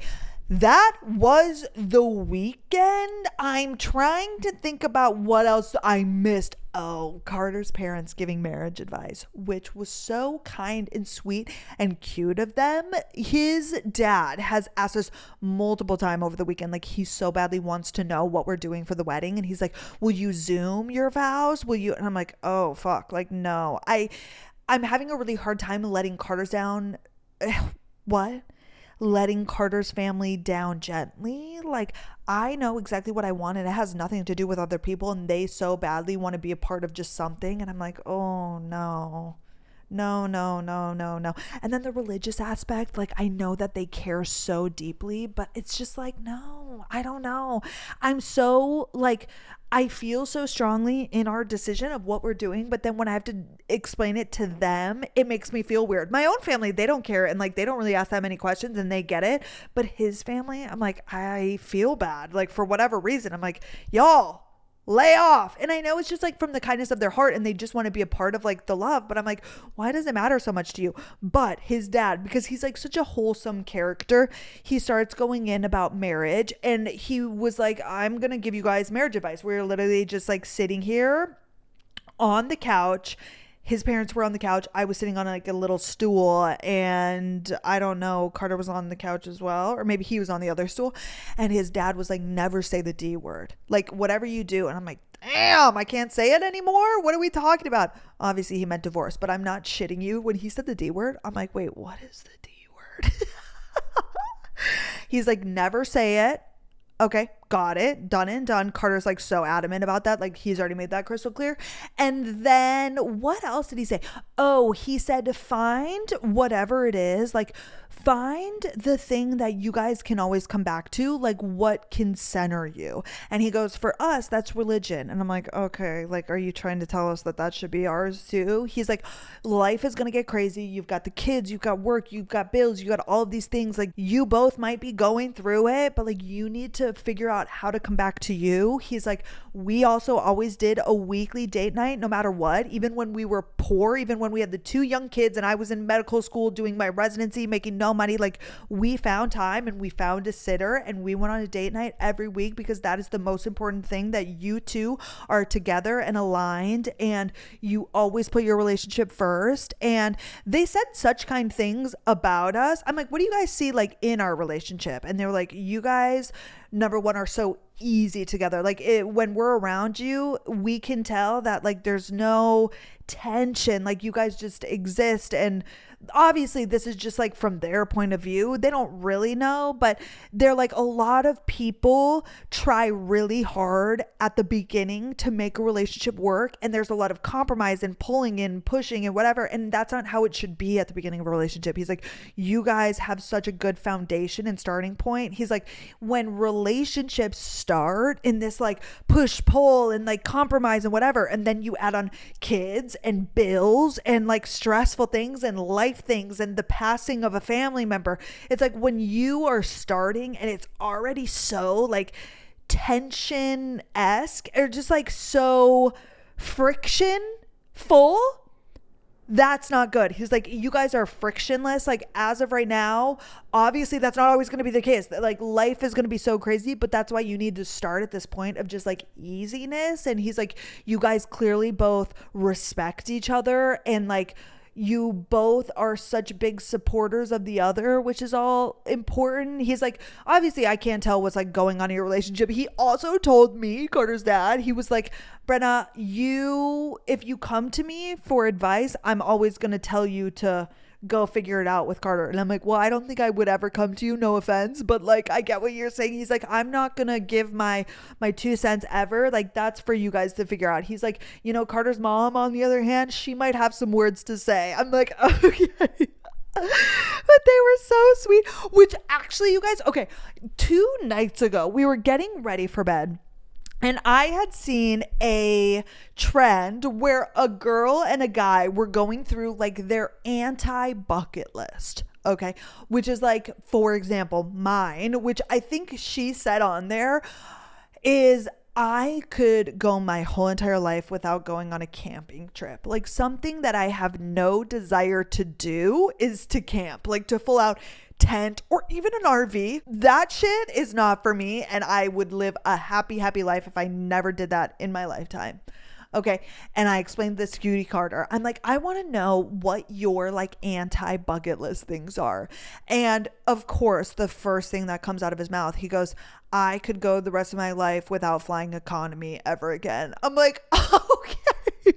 That was the weekend. I'm trying to think about what else I missed. Oh, Carter's parents giving marriage advice, which was so kind and sweet and cute of them. His dad has asked us multiple times over the weekend, like he so badly wants to know what we're doing for the wedding. And he's like, will you Zoom your vows? Will you? And I'm like, oh, fuck. Like, no, I'm having a really hard time letting Carter's down. What? Letting Carter's family down gently. Like, I know exactly what I want and it has nothing to do with other people, and they so badly want to be a part of just something. And I'm like, oh no. No. And then the religious aspect, like I know that they care so deeply, but it's just like, no, I don't know. I'm so like, I feel so strongly in our decision of what we're doing, but then when I have to explain it to them, it makes me feel weird. My own family, they don't care and like they don't really ask that many questions and they get it. But his family, I'm like, I feel bad. Like for whatever reason, I'm like, y'all, lay off. And I know it's just like from the kindness of their heart and they just want to be a part of like the love, but I'm like, why does it matter so much to you? But his dad, because he's like such a wholesome character, he starts going in about marriage and he was like, I'm gonna give you guys marriage advice. We're literally just like sitting here on the couch. His parents were on the couch. I was sitting on like a little stool, and I don't know, Carter was on the couch as well, or maybe he was on the other stool. And his dad was like, never say the D word, like whatever you do. And I'm like, damn, I can't say it anymore. What are we talking about? Obviously he meant divorce, but I'm not shitting you. When he said the D word, I'm like, wait, what is the D word? He's like, never say it. Okay, got it. Done and done. Carter's like so adamant about that. Like he's already made that crystal clear. And then what else did he say? Oh, he said, find whatever it is. Like find the thing that you guys can always come back to. Like what can center you. And he goes, for us, that's religion. And I'm like, okay, like, are you trying to tell us that that should be ours too? He's like, life is going to get crazy. You've got the kids, you've got work, you've got bills, you got all of these things. Like you both might be going through it, but like you need to figure out how to come back to you. He's like, we also always did a weekly date night, no matter what, even when we were poor, even when we had the 2 young kids and I was in medical school doing my residency, making no money. Like we found time and we found a sitter and we went on a date night every week because that is the most important thing, that you two are together and aligned and you always put your relationship first. And they said such kind things about us. I'm like, what do you guys see like in our relationship? And they were like, you guys, number one, are so easy together. Like when we're around you, we can tell that like there's no tension, like you guys just exist. And obviously this is just like from their point of view, they don't really know, but they're like, a lot of people try really hard at the beginning to make a relationship work, and there's a lot of compromise and pulling and pushing and whatever, and that's not how it should be at the beginning of a relationship. He's like, you guys have such a good foundation and starting point. He's like, when relationships start in this like push pull and like compromise and whatever, and then you add on kids and bills and like stressful things and life things and the passing of a family member, it's like when you are starting and it's already so like tension-esque or just like so friction full, That's not good. He's like, you guys are frictionless. Like, as of right now, obviously that's not always going to be the case. Like, life is going to be so crazy, but that's why you need to start at this point of just like easiness. And he's like, you guys clearly both respect each other, and like, you both are such big supporters of the other, which is all important. He's like, obviously I can't tell what's like going on in your relationship. He also told me, Carter's dad, he was like, Brenna, if you come to me for advice, I'm always going to tell you to go figure it out with Carter. And I'm like, well, I don't think I would ever come to you, no offense, but like, I get what you're saying. He's like, I'm not gonna give my 2 cents ever. Like, that's for you guys to figure out. He's like, Carter's mom, on the other hand, she might have some words to say. I'm like, okay. But they were so sweet, which actually, you guys, okay, 2 nights ago, we were getting ready for bed. And I had seen a trend where a girl and a guy were going through like their anti-bucket list. Okay. Which is like, for example, mine, which I think she said on there is, I could go my whole entire life without going on a camping trip. Like, something that I have no desire to do is to camp, like to full out tent or even an RV. That shit is not for me, and I would live a happy life if I never did that in my lifetime. Okay. And I explained this to Cutie Carter. I'm like, I want to know what your like anti-bucket list things are. And of course, the first thing that comes out of his mouth, he goes, I could go the rest of my life without flying economy ever again. I'm like, okay.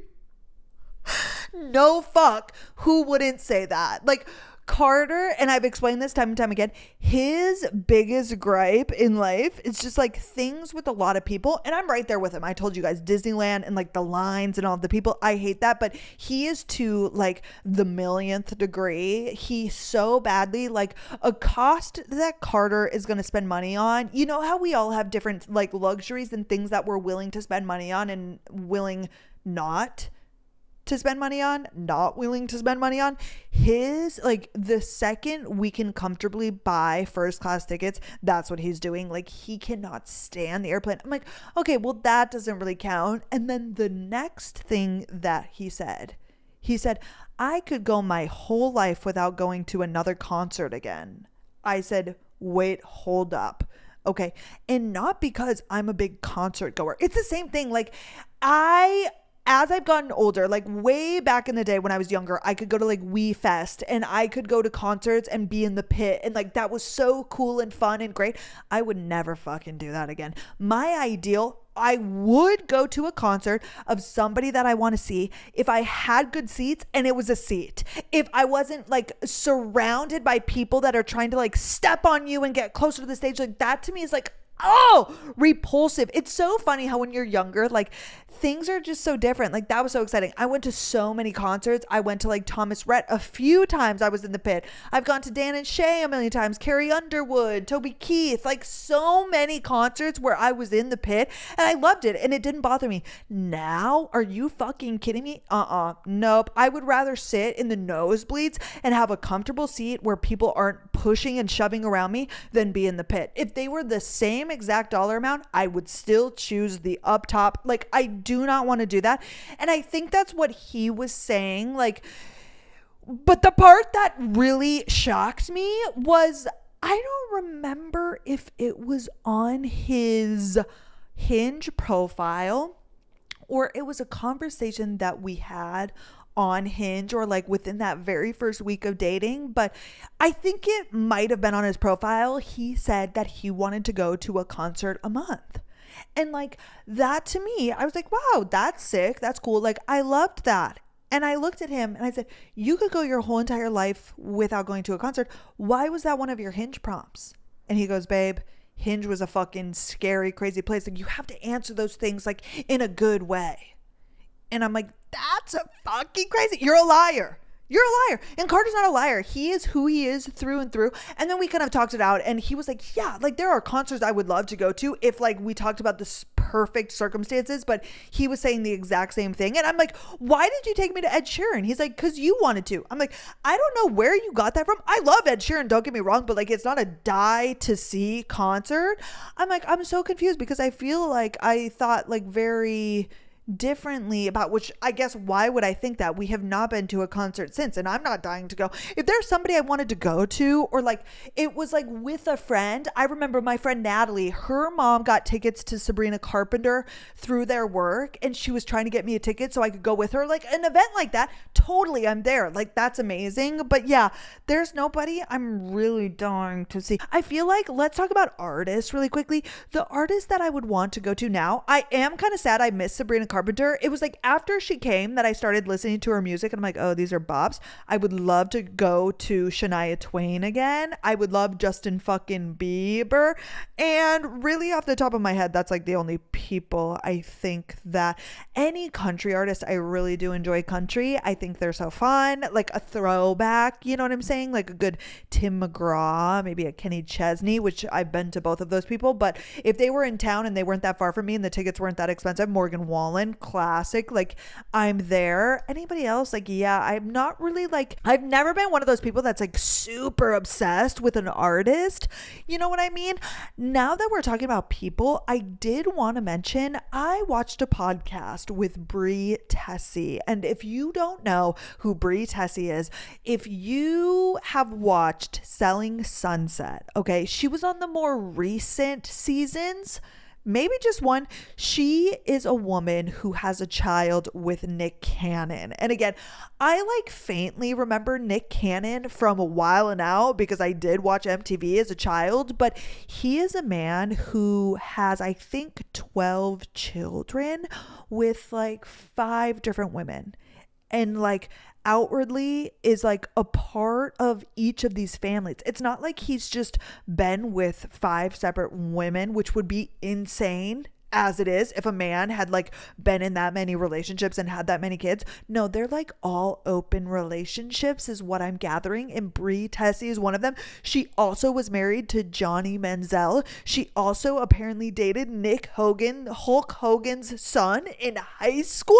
No fuck. Who wouldn't say that? Like, Carter, and I've explained this time and time again, his biggest gripe in life is just like things with a lot of people. And I'm right there with him. I told you guys, Disneyland and like the lines and all the people, I hate that. But he is to like the millionth degree. He so badly, like, a cost that Carter is going to spend money on. You know how we all have different like luxuries and things that we're willing to spend money on and willing not to spend money on, not willing to spend money on. His, like, the second we can comfortably buy first class tickets, that's what he's doing. Like, he cannot stand the airplane. I'm like, okay, well, that doesn't really count. And then the next thing that he said, I could go my whole life without going to another concert again. I said, wait, hold up. Okay. And not because I'm a big concert goer. It's the same thing. Like, as I've gotten older, like way back in the day when I was younger, I could go to like Wii Fest and I could go to concerts and be in the pit. And like, that was so cool and fun and great. I would never fucking do that again. My ideal, I would go to a concert of somebody that I want to see if I had good seats and it was a seat. If I wasn't like surrounded by people that are trying to like step on you and get closer to the stage, like that to me is like, oh, repulsive. It's so funny how when you're younger, like things are just so different. Like, that was so exciting. I went to so many concerts. I went to like Thomas Rhett a few times. I was in the pit. I've gone to Dan and Shay a million times, Carrie Underwood, Toby Keith, like so many concerts where I was in the pit and I loved it and it didn't bother me. Now, are you fucking kidding me? Nope. I would rather sit in the nosebleeds and have a comfortable seat where people aren't pushing and shoving around me than be in the pit. If they were the same exact dollar amount, I would still choose the up top. Like, I do not want to do that. And I think that's what he was saying. Like, but the part that really shocked me was, I don't remember if it was on his Hinge profile or it was a conversation that we had on Hinge or like within that very first week of dating, but I think it might have been on his profile. He said that he wanted to go to a concert a month. And like, that to me, I was like, wow, that's sick. That's cool. Like, I loved that. And I looked at him and I said, you could go your whole entire life without going to a concert. Why was that one of your Hinge prompts? And he goes, babe, Hinge was a fucking scary, crazy place. Like, you have to answer those things like in a good way. And I'm like, that's a fucking crazy. You're a liar. You're a liar. And Carter's not a liar. He is who he is through and through. And then we kind of talked it out and he was like, yeah, like there are concerts I would love to go to if like we talked about this perfect circumstances, but he was saying the exact same thing. And I'm like, why did you take me to Ed Sheeran? He's like, cause you wanted to. I'm like, I don't know where you got that from. I love Ed Sheeran. Don't get me wrong, but like, it's not a die to see concert. I'm like, I'm so confused because I feel like I thought like very differently about, which I guess, why would I think that? We have not been to a concert since, and I'm not dying to go. If there's somebody I wanted to go to, or like it was like with a friend, I remember my friend Natalie, her mom got tickets to Sabrina Carpenter through their work, and she was trying to get me a ticket so I could go with her. Like an event like that, totally, I'm there. Like that's amazing. But yeah, there's nobody I'm really dying to see. I feel like, let's talk about artists really quickly. The artist that I would want to go to now, I am kind of sad I missed Sabrina Carpenter. It was like after she came that I started listening to her music, and I'm like, oh, these are bops. I would love to go to Shania Twain again. I would love Justin fucking Bieber. And really off the top of my head, that's like the only people I think that, any country artist, I really do enjoy country. I think they're so fun, like a throwback, you know what I'm saying? Like a good Tim McGraw, maybe a Kenny Chesney, which I've been to both of those people. But if they were in town and they weren't that far from me and the tickets weren't that expensive, Morgan Wallen, classic, like I'm there. Anybody else, like, yeah, I'm not really like, I've never been one of those people that's like super obsessed with an artist, you know what I mean? Now that we're talking about people, I did want to mention, I watched a podcast with Bre Tesi, and if you don't know who Bre Tesi is, if you have watched Selling Sunset, okay, she was on the more recent seasons, maybe just one. She is a woman who has a child with Nick Cannon. And again, I like faintly remember Nick Cannon from a while and out because I did watch MTV as a child, but he is a man who has, I think, 12 children with like 5 different women. And like outwardly is like a part of each of these families. It's not like he's just been with 5 separate women, which would be insane as it is if a man had like been in that many relationships and had that many kids. No, they're like all open relationships is what I'm gathering, and Bre Tesi is one of them. She also was married to Johnny Manziel. She also apparently dated Nick Hogan, Hulk Hogan's son, in high school.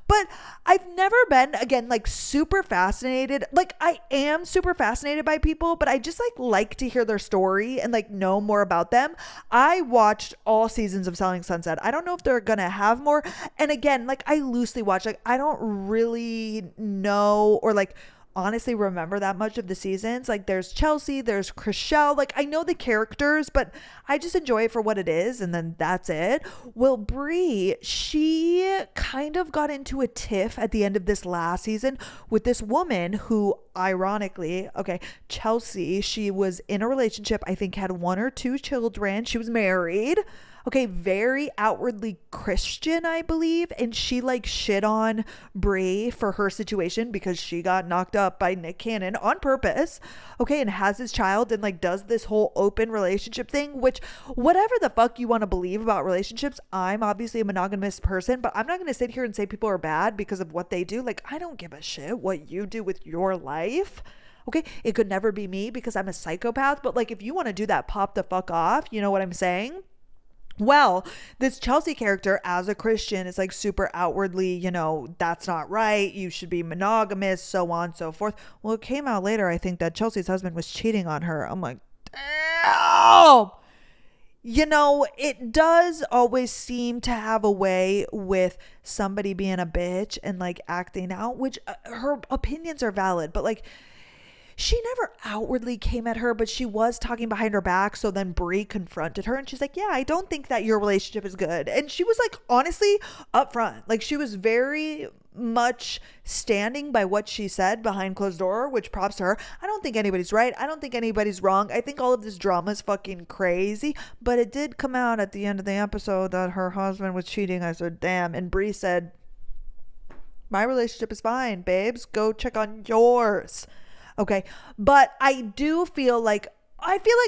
But I've never been, again, like super fascinated. Like I am super fascinated by people, but I just like to hear their story and like know more about them. I watched all seasons of Selling Sunset. I don't know if they're gonna have more. And again, like I loosely watch, like I don't really know or like honestly remember that much of the seasons. Like there's Chelsea, there's Chriselle, like I know the characters, but I just enjoy it for what it is, and then that's it. Well, Bre, she kind of got into a tiff at the end of this last season with this woman who, ironically, okay, Chelsea, she was in a relationship, I think had 1 or 2 children, she was married, okay, very outwardly Christian, I believe, and she like shit on Bre for her situation because she got knocked up by Nick Cannon on purpose, okay, and has his child and like does this whole open relationship thing, which whatever the fuck you want to believe about relationships, I'm obviously a monogamous person, but I'm not going to sit here and say people are bad because of what they do. Like I don't give a shit what you do with your life. Okay, it could never be me because I'm a psychopath, but like if you want to do that, pop the fuck off, you know what I'm saying? Well, this Chelsea character as a Christian is like super outwardly, you know, that's not right. You should be monogamous, so on and so forth. Well, it came out later, I think, that Chelsea's husband was cheating on her. I'm like, damn. You know, it does always seem to have a way with somebody being a bitch and like acting out, which her opinions are valid, but like, she never outwardly came at her, but she was talking behind her back. So then Bre confronted her and she's like, yeah, I don't think that your relationship is good. And she was like, honestly, upfront. Like she was very much standing by what she said behind closed door, which props to her. I don't think anybody's right. I don't think anybody's wrong. I think all of this drama is fucking crazy. But it did come out at the end of the episode that her husband was cheating. I said, damn. And Bre said, my relationship is fine, babes. Go check on yours. Okay, but I do feel like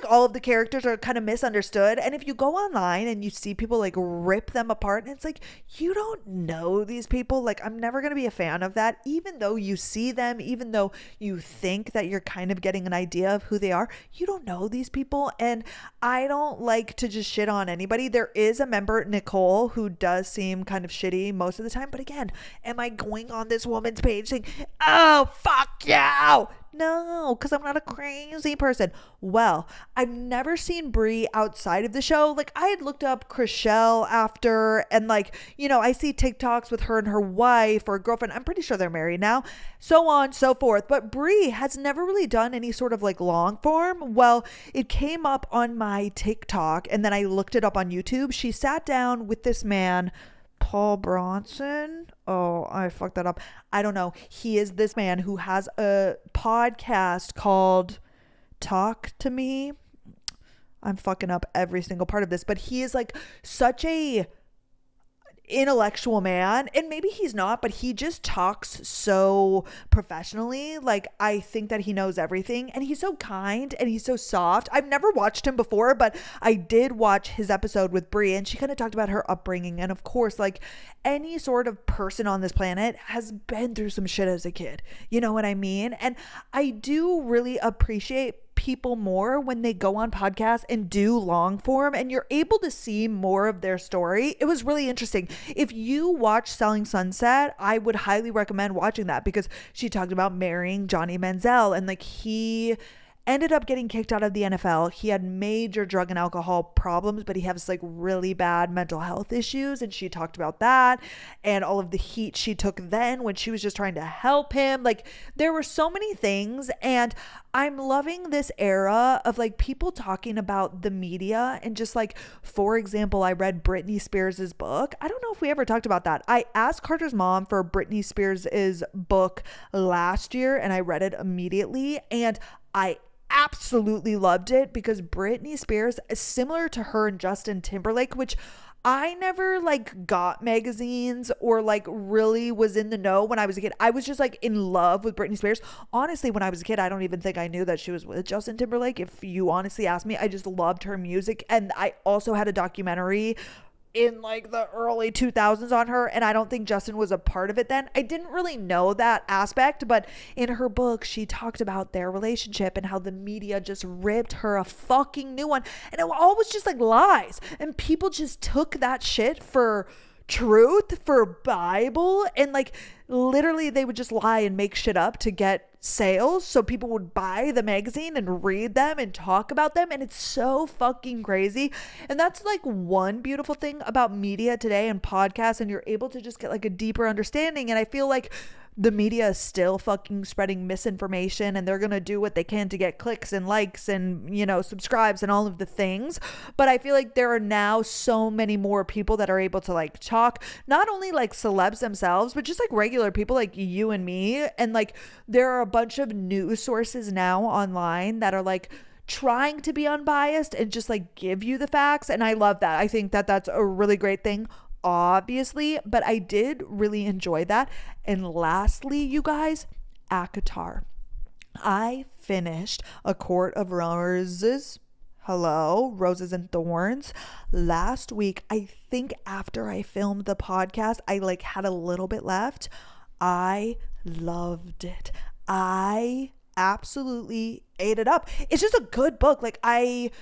all of the characters are kind of misunderstood. And if you go online and you see people like rip them apart, and it's like, you don't know these people. Like, I'm never going to be a fan of that. Even though you see them, even though you think that you're kind of getting an idea of who they are, you don't know these people. And I don't like to just shit on anybody. There is a member, Nicole, who does seem kind of shitty most of the time. But again, am I going on this woman's page saying, oh, fuck you? no, because I'm not a crazy person. Well, I've never seen Bre outside of the show. Like, I had looked up Chriselle after, and like, you know, I see TikToks with her and her wife or girlfriend. I'm pretty sure they're married now, so on, so forth. But Bre has never really done any sort of like long form. Well, it came up on my TikTok and then I looked it up on YouTube. She sat down with this man, Paul Bronson. Oh, I fucked that up. I don't know. He is this man who has a podcast called Talk to Me. I'm fucking up every single part of this, but he is like such a intellectual man, and maybe he's not, but he just talks so professionally. Like, I think that he knows everything, and he's so kind and he's so soft. I've never watched him before, but I did watch his episode with Bre, and she kind of talked about her upbringing, and of course, like any sort of person on this planet has been through some shit as a kid, you know what I mean? And I do really appreciate people more when they go on podcasts and do long form and you're able to see more of their story. It was really interesting. If you watch Selling Sunset, I would highly recommend watching that, because she talked about marrying Johnny Manziel, and like he ended up getting kicked out of the NFL. He had major drug and alcohol problems, but he has like really bad mental health issues. And she talked about that and all of the heat she took then when she was just trying to help him. Like, there were so many things. And I'm loving this era of like people talking about the media and just like, for example, I read Britney Spears's book. I don't know if we ever talked about that. I asked Carter's mom for Britney Spears's book last year and I read it immediately, and I absolutely loved it, because Britney Spears is similar to her and Justin Timberlake, which I never like got magazines or like really was in the know when I was a kid. I was just like in love with Britney Spears. Honestly, when I was a kid, I don't even think I knew that she was with Justin Timberlake. If you honestly ask me, I just loved her music. And I also had a documentary in like the early 2000s on her, and I don't think Justin was a part of it then. I didn't really know that aspect, but in her book she talked about their relationship and how the media just ripped her a fucking new one, and it all was just like lies, and people just took that shit for truth, for Bible, and like literally they would just lie and make shit up to get sales so people would buy the magazine and read them and talk about them. And it's so fucking crazy. And that's like one beautiful thing about media today and podcasts, and you're able to just get like a deeper understanding. And I feel like the media is still fucking spreading misinformation, and they're going to do what they can to get clicks and likes and, you know, subscribes and all of the things. But I feel like there are now so many more people that are able to like talk, not only like celebs themselves, but just like regular people like you and me. And like there are a bunch of news sources now online that are like trying to be unbiased and just like give you the facts. And I love that. I think that that's a really great thing, obviously, but I did really enjoy that. And lastly, you guys, ACOTAR. I finished A Court of Roses. Hello, Roses and Thorns last week. I think after I filmed the podcast, I like had a little bit left. I loved it. I absolutely ate it up. It's just a good book. Like I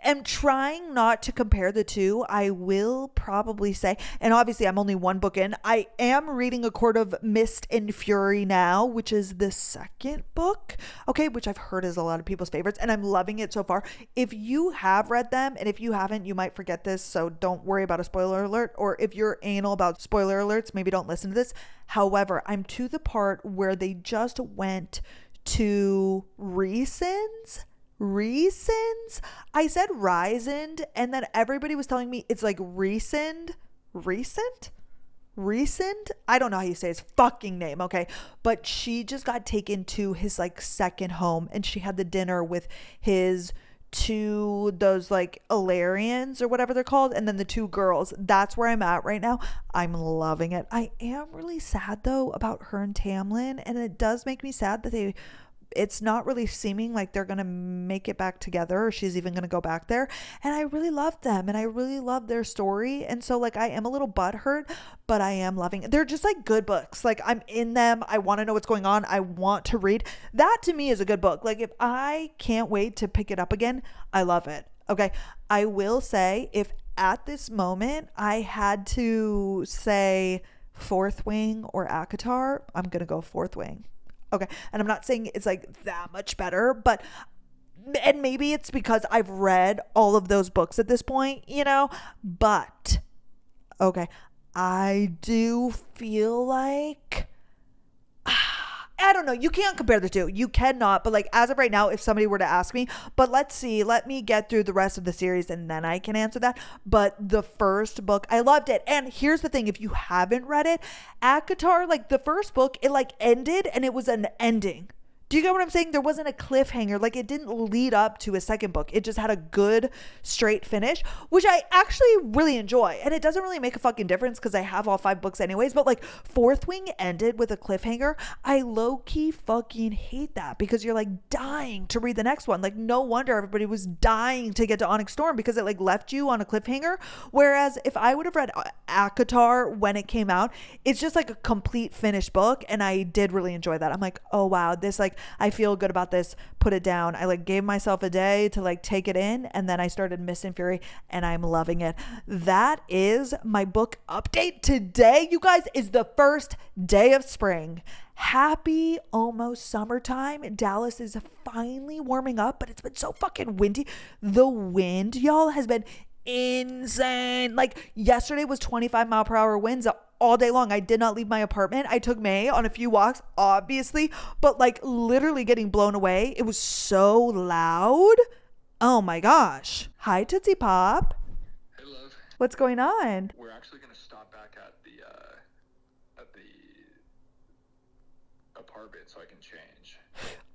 am trying not to compare the two. I will probably say, and obviously I'm only one book in, I am reading A Court of Mist and Fury now, which is the second book, okay, which I've heard is a lot of people's favorites, and I'm loving it so far. If you have read them, and if you haven't, you might forget this, so don't worry about a spoiler alert, or if you're anal about spoiler alerts, maybe don't listen to this. However, I'm to the part where they just went to Reasons. I said Risend, and then everybody was telling me it's like Recent. I don't know how you say his fucking name, okay? But she just got taken to his like second home, and she had the dinner with his those like Illyrians or whatever they're called, and then the two girls. That's where I'm at right now. I'm loving it. I am really sad though about her and Tamlin, and it does make me sad that it's not really seeming like they're gonna make it back together, or she's even gonna go back there. And I really love them, and I really love their story, and so like I am a little butthurt, but I am loving it. They're just like good books. Like I'm in them. I want to know what's going on. I want to read. That to me is a good book. Like if I can't wait to pick it up again, I love it. Okay, I will say, if at this moment I had to say Fourth Wing or ACOTAR, I'm gonna go Fourth Wing. Okay. And I'm not saying it's like that much better, but and maybe it's because I've read all of those books at this point, but okay, I do feel like I don't know. You can't compare the two. You cannot. But like as of right now, if somebody were to ask me, but let's see, let me get through the rest of the series and then I can answer that. But the first book, I loved it. And here's the thing, if you haven't read it, ACOTAR, like the first book, it like ended and it was an ending. Do you get what I'm saying? There wasn't a cliffhanger. Like it didn't lead up to a second book. It just had a good straight finish, which I actually really enjoy. And it doesn't really make a fucking difference because I have all 5 books anyways. But like Fourth Wing ended with a cliffhanger. I low-key fucking hate that because you're like dying to read the next one. Like no wonder everybody was dying to get to Onyx Storm because it like left you on a cliffhanger. Whereas if I would have read ACOTAR when it came out, it's just like a complete finished book. And I did really enjoy that. I'm like, oh wow, this like I feel good about this, put it down. I like gave myself a day to like take it in and then I started Mist and Fury and I'm loving it. That is my book update. Today, you guys, is the first day of spring. Happy almost summertime. Dallas is finally warming up, but it's been so fucking windy. The wind, y'all, has been insane. Like yesterday was 25-mile-per-hour winds all day long. I did not leave my apartment. I took May on a few walks, obviously, but like literally getting blown away. It was so loud. Oh my gosh. Hi, Tootsie Pop. Hey, love. What's going on? We're actually going to stop back at the apartment so I can change.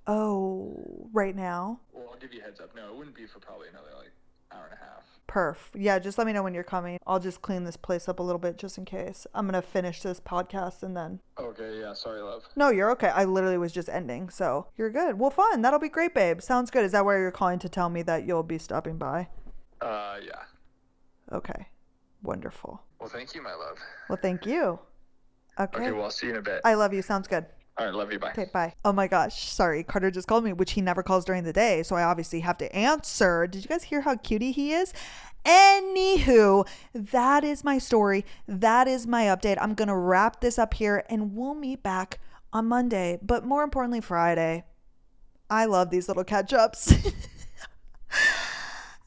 Oh, right now? Well, I'll give you a heads up. No, it wouldn't be for probably another like hour and a half. Perf. Yeah, just let me know when you're coming. I'll just clean this place up a little bit just in case. I'm going to finish this podcast and then... Okay, yeah, sorry, love. No, you're okay. I literally was just ending, so you're good. Well, fun. That'll be great, babe. Sounds good. Is that why you're calling to tell me that you'll be stopping by? Yeah. Okay. Wonderful. Well, thank you, my love. Well, thank you. Okay. Okay, well, I'll see you in a bit. I love you. Sounds good. All right, love you, bye. Okay, bye. Oh my gosh, sorry. Carter just called me, which he never calls during the day, so I obviously have to answer. Did you guys hear how cutie he is? Anywho, that is my story. That is my update. I'm going to wrap this up here and we'll meet back on Monday, but more importantly, Friday. I love these little catch-ups.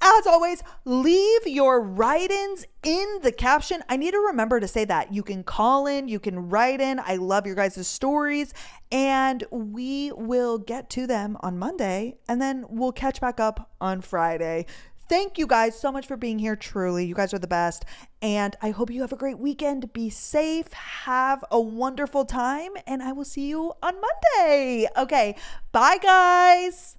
As always, leave your write-ins in the caption. I need to remember to say that. You can call in, you can write in. I love your guys' stories, and we will get to them on Monday, and then we'll catch back up on Friday. Thank you guys so much for being here. Truly, you guys are the best, and I hope you have a great weekend. Be safe, have a wonderful time, and I will see you on Monday. Okay, bye, guys.